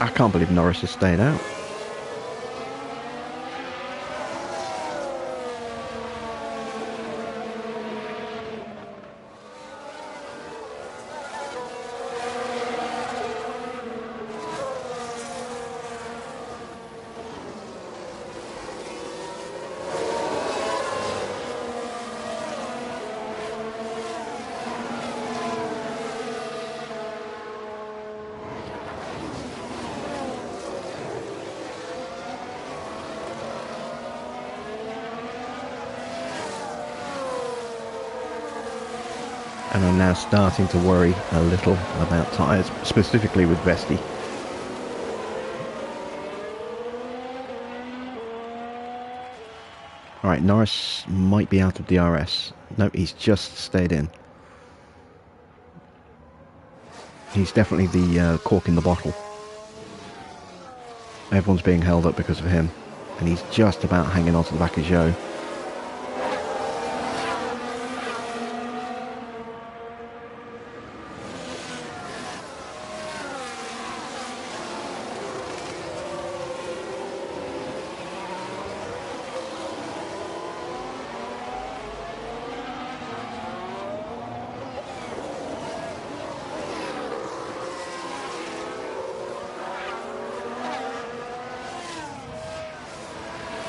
A: I can't believe Norris has stayed out. And I'm now starting to worry a little about tyres, specifically with Vesti. Alright, Norris might be out of DRS. No, he's just stayed in. He's definitely the cork in the bottle. Everyone's being held up because of him. And he's just about hanging on to the back of Zhou.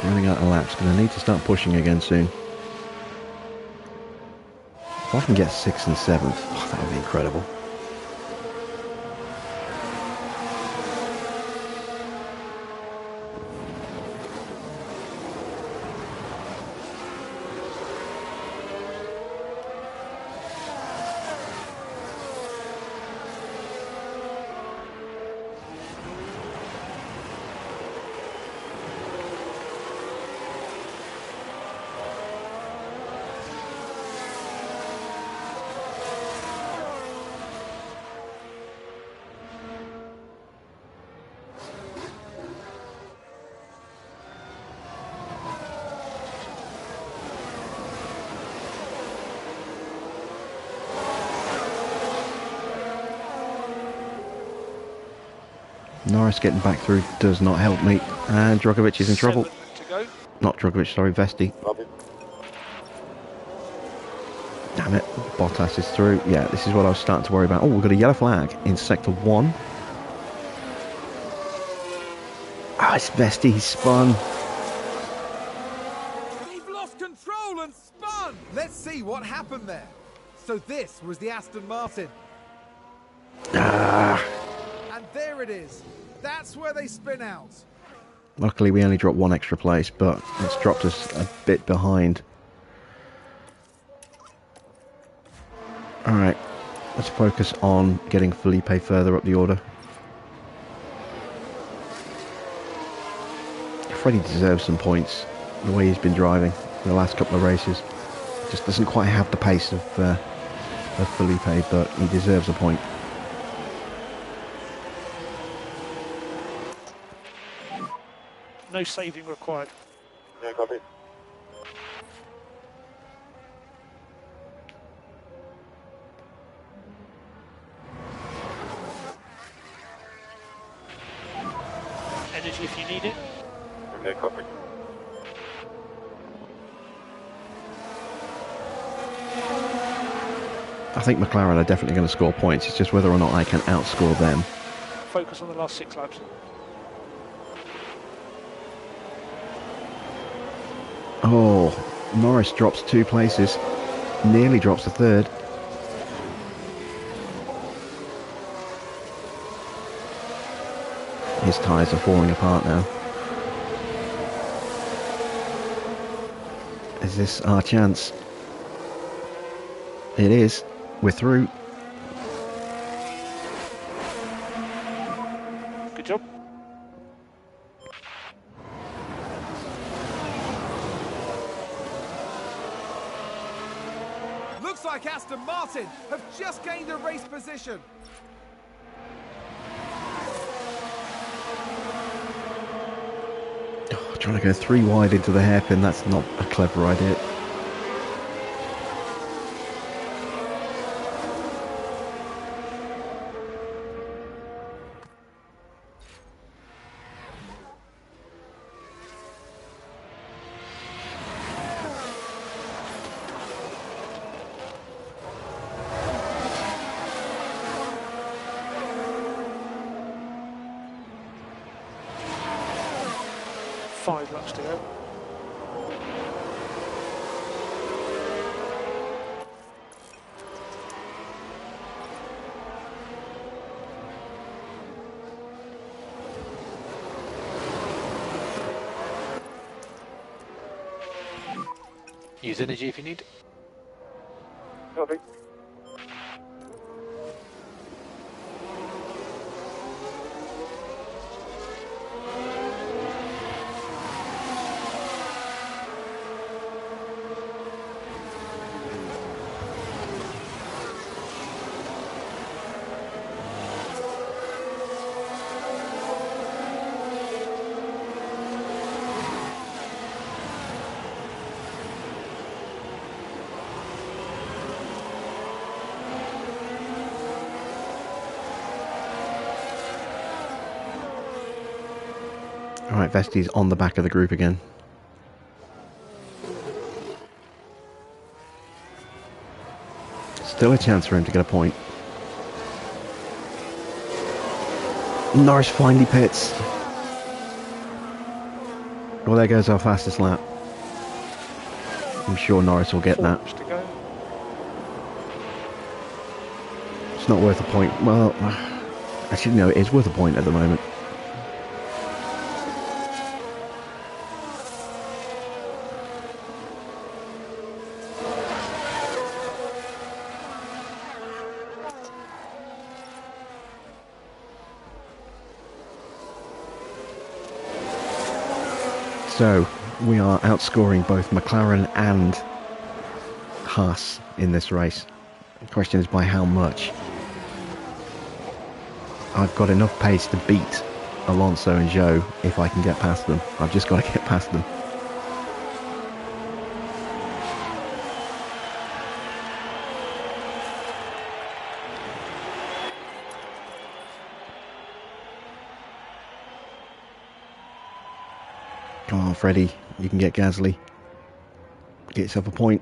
A: running out of laps, because I need to start pushing again soon. If I can get 6th and 7th, oh, that would be incredible. Norris getting back through does not help me, and Drogovic is in trouble.
G: 7 to go.
A: Not Drogovic, sorry, Vesti.
C: Copy.
A: Damn it, Bottas is through. Yeah, this is what I was starting to worry about. Oh, we've got a yellow flag in sector 1. Ah, it's Vesti, he's spun.
B: They've lost control and spun! Let's see what happened there. So this was the Aston Martin.
A: Ah.
B: And there it is. That's where they spin out.
A: Luckily, we only dropped 1 extra place, but it's dropped us a bit behind. Alright, let's focus on getting Felipe further up the order. Freddie deserves some points, the way he's been driving the last couple of races. Just doesn't quite have the pace of Felipe, but he deserves a point.
G: No saving required.
C: Yeah, copy.
G: Energy if you need it.
C: Okay, copy.
A: I think McLaren are definitely going to score points. It's just whether or not I can outscore them.
G: Focus on the last 6 laps.
A: Oh, Norris drops 2 places. Nearly drops a 3rd. His tyres are falling apart now. Is this our chance? It is. We're through.
G: Good job.
B: Looks like Aston Martin have just gained a race position.
A: Oh, trying to go 3 wide into the hairpin, that's not a clever idea.
G: Five laps to go.
H: Use energy if you need.
C: Copy.
A: Alright, Vesti's on the back of the group again. Still a chance for him to get a point. Norris finally pits. Well, there goes our fastest lap. I'm sure Norris will get
G: 4
A: that.
G: laps to go.
A: It's not worth a point. Well, actually, no, it is worth a point at the moment. So, we are outscoring both McLaren and Haas in this race. The question is by how much. I've got enough pace to beat Alonso and Zhou if I can get past them. I've just got to get past them. Come on, Freddie. You can get Gasly. Get yourself a point.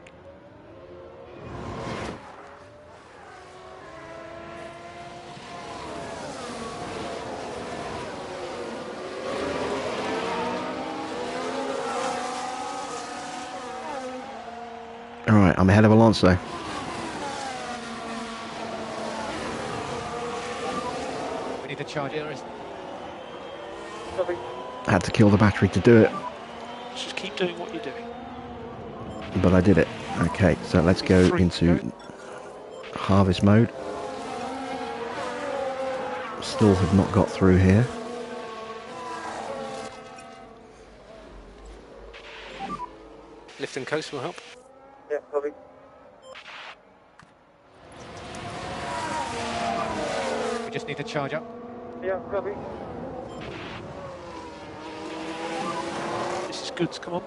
A: Alright, I'm ahead of Alonso.
H: We need to charge it, or is
C: Copy.
A: I had to kill the battery to do it,
G: Just keep doing what you're doing.
A: but I did it. Okay, so let's go
G: 3 to
A: into
G: go.
A: harvest mode. Still have not got through here.
H: lift and coast will help?
C: Yeah, copy.
H: We just need to charge up.
C: Yeah, copy.
G: This is good, come on.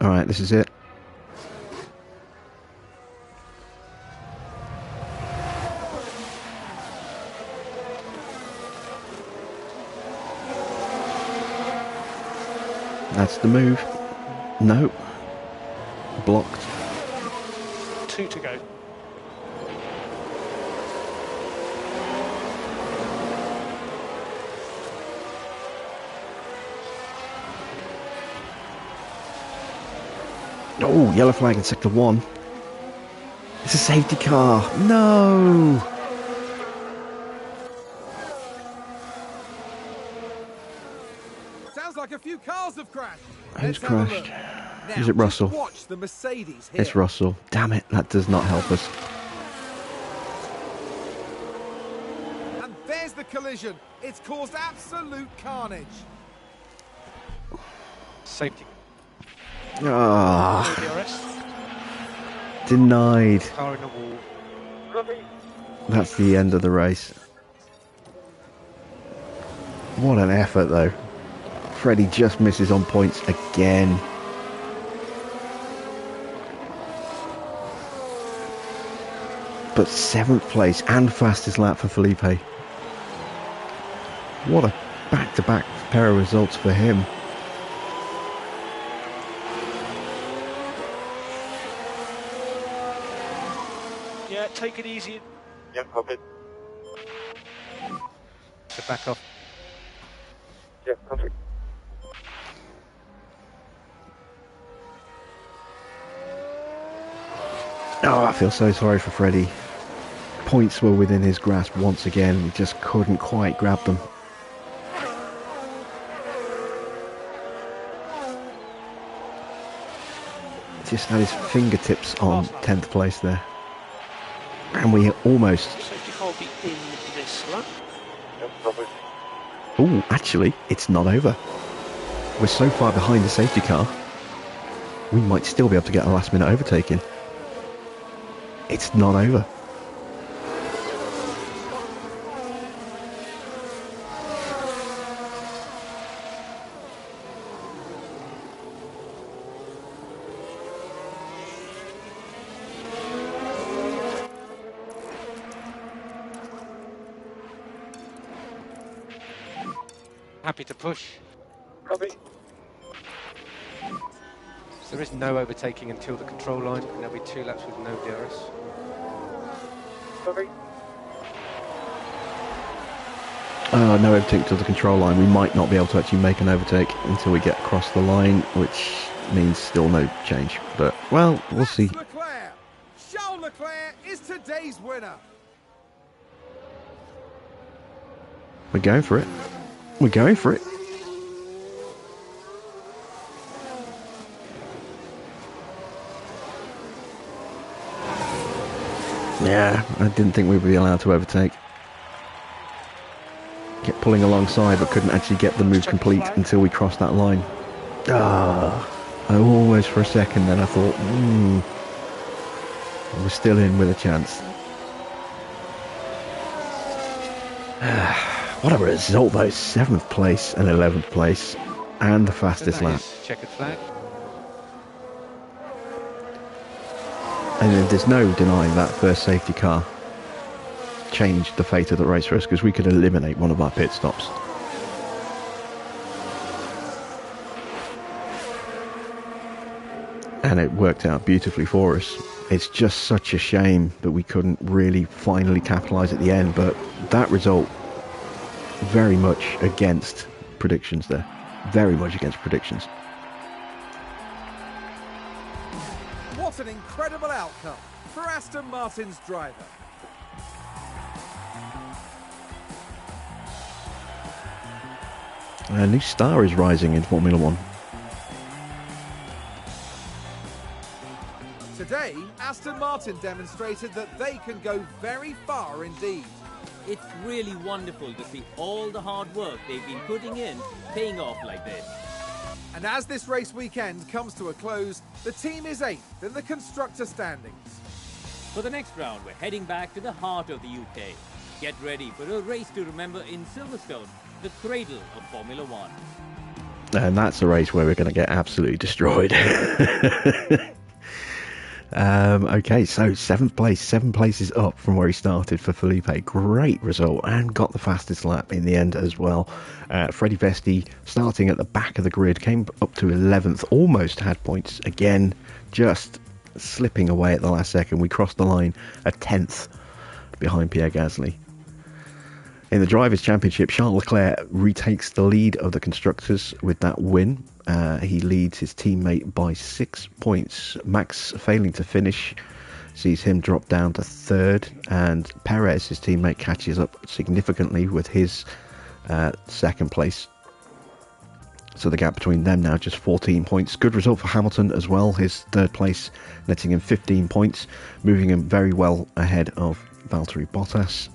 A: Alright, this is it. That's the move. No. Blocked.
G: 2 to go.
A: Oh, yellow flag in sector 1. It's a safety car. No!
B: Sounds like a few cars have crashed.
A: Who's
B: Let's have a
A: crashed?
B: look. Now,
A: Is it Russell?
B: just watch the Mercedes here.
A: It's Russell. Damn it, that does not help us.
B: And there's the collision. It's caused absolute carnage.
H: Safety.
A: Ah,
G: DRS.
A: denied.
H: Car in the wall.
C: Copy.
A: That's the end of the race. What an effort, though. Freddie just misses on points again. But 7th place and fastest lap for Felipe. What a back-to-back pair of results for him.
G: Yeah, take it easy.
C: Yeah, copy.
H: To back off.
C: Yeah, copy.
A: Oh, I feel so sorry for Freddie. Points were within his grasp once again. He just couldn't quite grab them. Just had his fingertips on 10th place there. And we almost...
G: Safety car will be in this lap.
C: Yeah, copy.
A: Oh, actually, it's not over. We're so far behind the safety car. We might still be able to get a last minute overtaking. It's not over.
H: Happy to push.
C: Copy.
H: So there is no overtaking until the control line, and there'll be 2 laps with no DRS.
C: Copy.
A: No overtake to the control line. We might not be able to actually make an overtake until we get across the line, which means still no change. But, well, we'll see.
B: Leclerc. Charles Leclerc is today's winner.
A: We're going for it. We're going for it. Yeah, I didn't think we'd be allowed to overtake. Kept pulling alongside, but couldn't actually get the move complete until we crossed that line. I almost for a second then I thought, we're still in with a chance. What a result though, 7th place and 11th place, and the fastest lap.
H: Checkered flag.
A: And there's no denying that first safety car changed the fate of the race for us, because we could eliminate one of our pit stops. And it worked out beautifully for us. It's just such a shame that we couldn't really finally capitalise at the end, but that result very much against predictions there. Very much against predictions.
B: What an incredible outcome for Aston Martin's driver.
A: A new star is rising in Formula One.
B: Today, Aston Martin demonstrated that they can go very far indeed.
F: It's really wonderful to see all the hard work they've been putting in paying off like this.
B: And as this race weekend comes to a close, the team is 8th in the constructor standings.
F: For the next round, we're heading back to the heart of the UK. Get ready for a race to remember in Silverstone, the cradle of Formula One.
A: And that's a race where we're going to get absolutely destroyed. Okay, so 7th place, 7 places up from where he started for Felipe. Great result, and got the fastest lap in the end as well. Freddie Vesti, starting at the back of the grid, came up to 11th, almost had points again, just slipping away at the last second. We crossed the line a 10th behind Pierre Gasly. In the Drivers' Championship, Charles Leclerc retakes the lead of the constructors with that win. He leads his teammate by 6 points. Max, failing to finish, sees him drop down to 3rd, and Perez, his teammate, catches up significantly with his 2nd place. So the gap between them now just 14 points. Good result for Hamilton as well, his 3rd place, netting him 15 points, moving him very well ahead of Valtteri Bottas,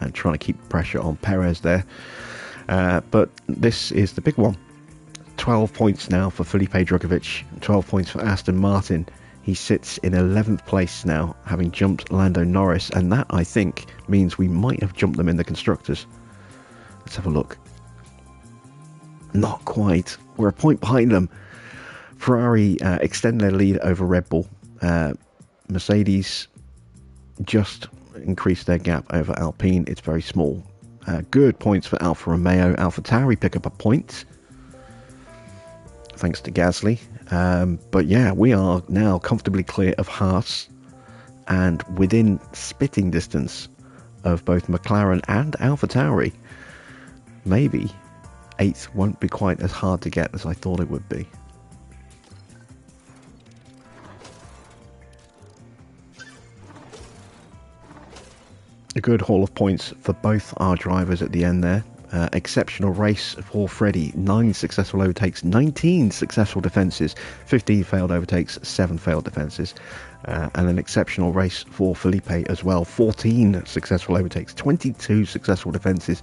A: and trying to keep pressure on Perez there. But this is the big one. 12 points now for Felipe Drugovich, 12 points for Aston Martin. He sits in 11th place now, having jumped Lando Norris, and that, I think, means we might have jumped them in the constructors. Let's have a look. Not quite. We're a point behind them. Ferrari extend their lead over Red Bull. Mercedes just increased their gap over Alpine. It's very small. Good points for Alfa Romeo. AlphaTauri pick up a point, thanks to Gasly. But yeah, we are now comfortably clear of Haas, and within spitting distance of both McLaren and AlphaTauri. Maybe 8th won't be quite as hard to get as I thought it would be. A good haul of points for both our drivers at the end there. Exceptional race for Freddie. 9 successful overtakes, 19 successful defences, 15 failed overtakes, 7 failed defences. And an exceptional race for Felipe as well. 14 successful overtakes, 22 successful defences,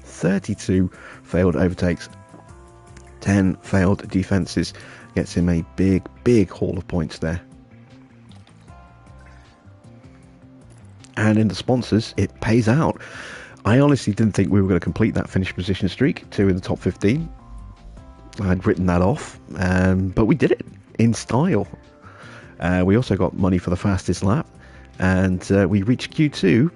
A: 32 failed overtakes, 10 failed defences. Gets him a big haul of points there. And in the sponsors, it pays out. I honestly didn't think we were going to complete that finish position streak, 2 in the top 15. I'd written that off, but we did it in style. We also got money for the fastest lap, and we reached Q2,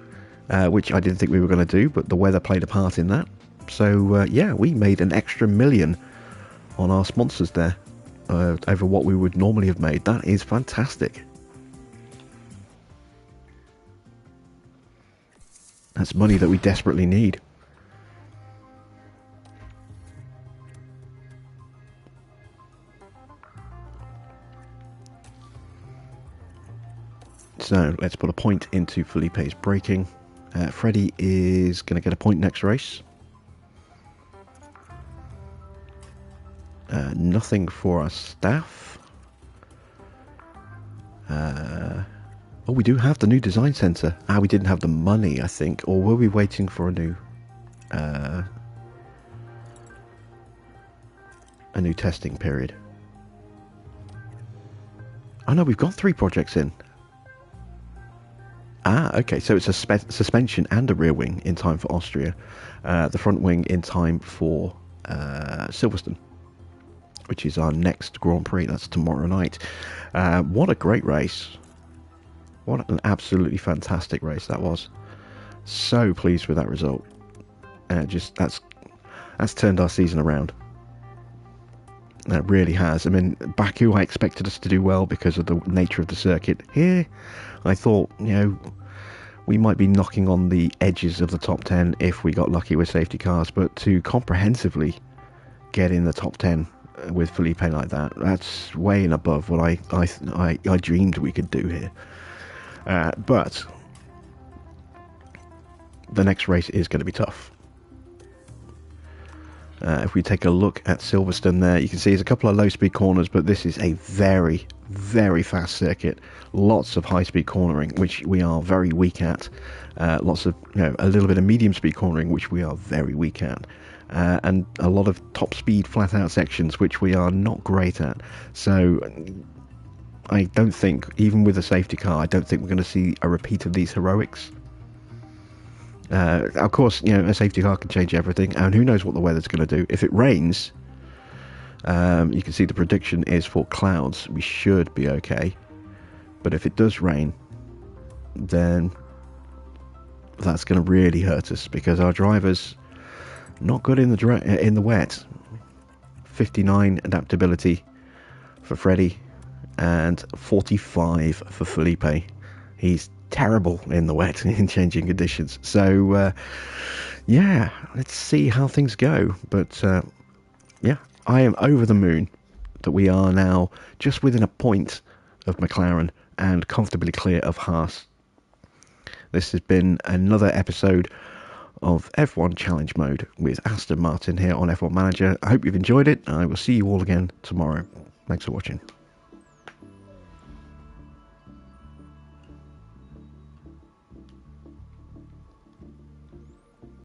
A: which I didn't think we were going to do, but the weather played a part in that. So yeah, we made an extra $1 million on our sponsors there over what we would normally have made. That is fantastic. That's money that we desperately need. So let's put a point into Felipe's braking. Freddie is going to get a point next race. Nothing for our staff. Oh, we do have the new design centre. We didn't have the money, I think. Or were we waiting for a new testing period? Oh no, we've got 3 projects in. Okay, so it's a suspension and a rear wing in time for Austria. The front wing in time for Silverstone, which is our next Grand Prix. That's tomorrow night. What a great race. What an absolutely fantastic race that was. So pleased with that result. That's turned our season around. That really has. I mean, Baku, I expected us to do well because of the nature of the circuit. Here, I thought, we might be knocking on the edges of the top 10 if we got lucky with safety cars, but to comprehensively get in the top 10 with Felipe like that, that's way and above what I dreamed we could do here. But the next race is going to be tough. If we take a look at Silverstone there, you can see there's a couple of low-speed corners, but this is a very, very fast circuit. Lots of high-speed cornering, which we are very weak at. Lots of, a little bit of medium-speed cornering, which we are very weak at. And a lot of top-speed flat-out sections, which we are not great at. So I don't think, even with a safety car, I don't think we're going to see a repeat of these heroics. Of course, a safety car can change everything, and who knows what the weather's going to do. If it rains, you can see the prediction is for clouds. We should be okay. But if it does rain, then that's going to really hurt us, because our drivers not good in the wet. 59 adaptability for Freddie and 45 for Felipe. He's terrible in the wet in changing conditions. So yeah, let's see how things go. But yeah, I am over the moon that we are now just within a point of McLaren and comfortably clear of Haas. This has been another episode of F1 Challenge Mode with Aston Martin here on F1 Manager. I hope you've enjoyed it. I will see you all again tomorrow. Thanks for watching.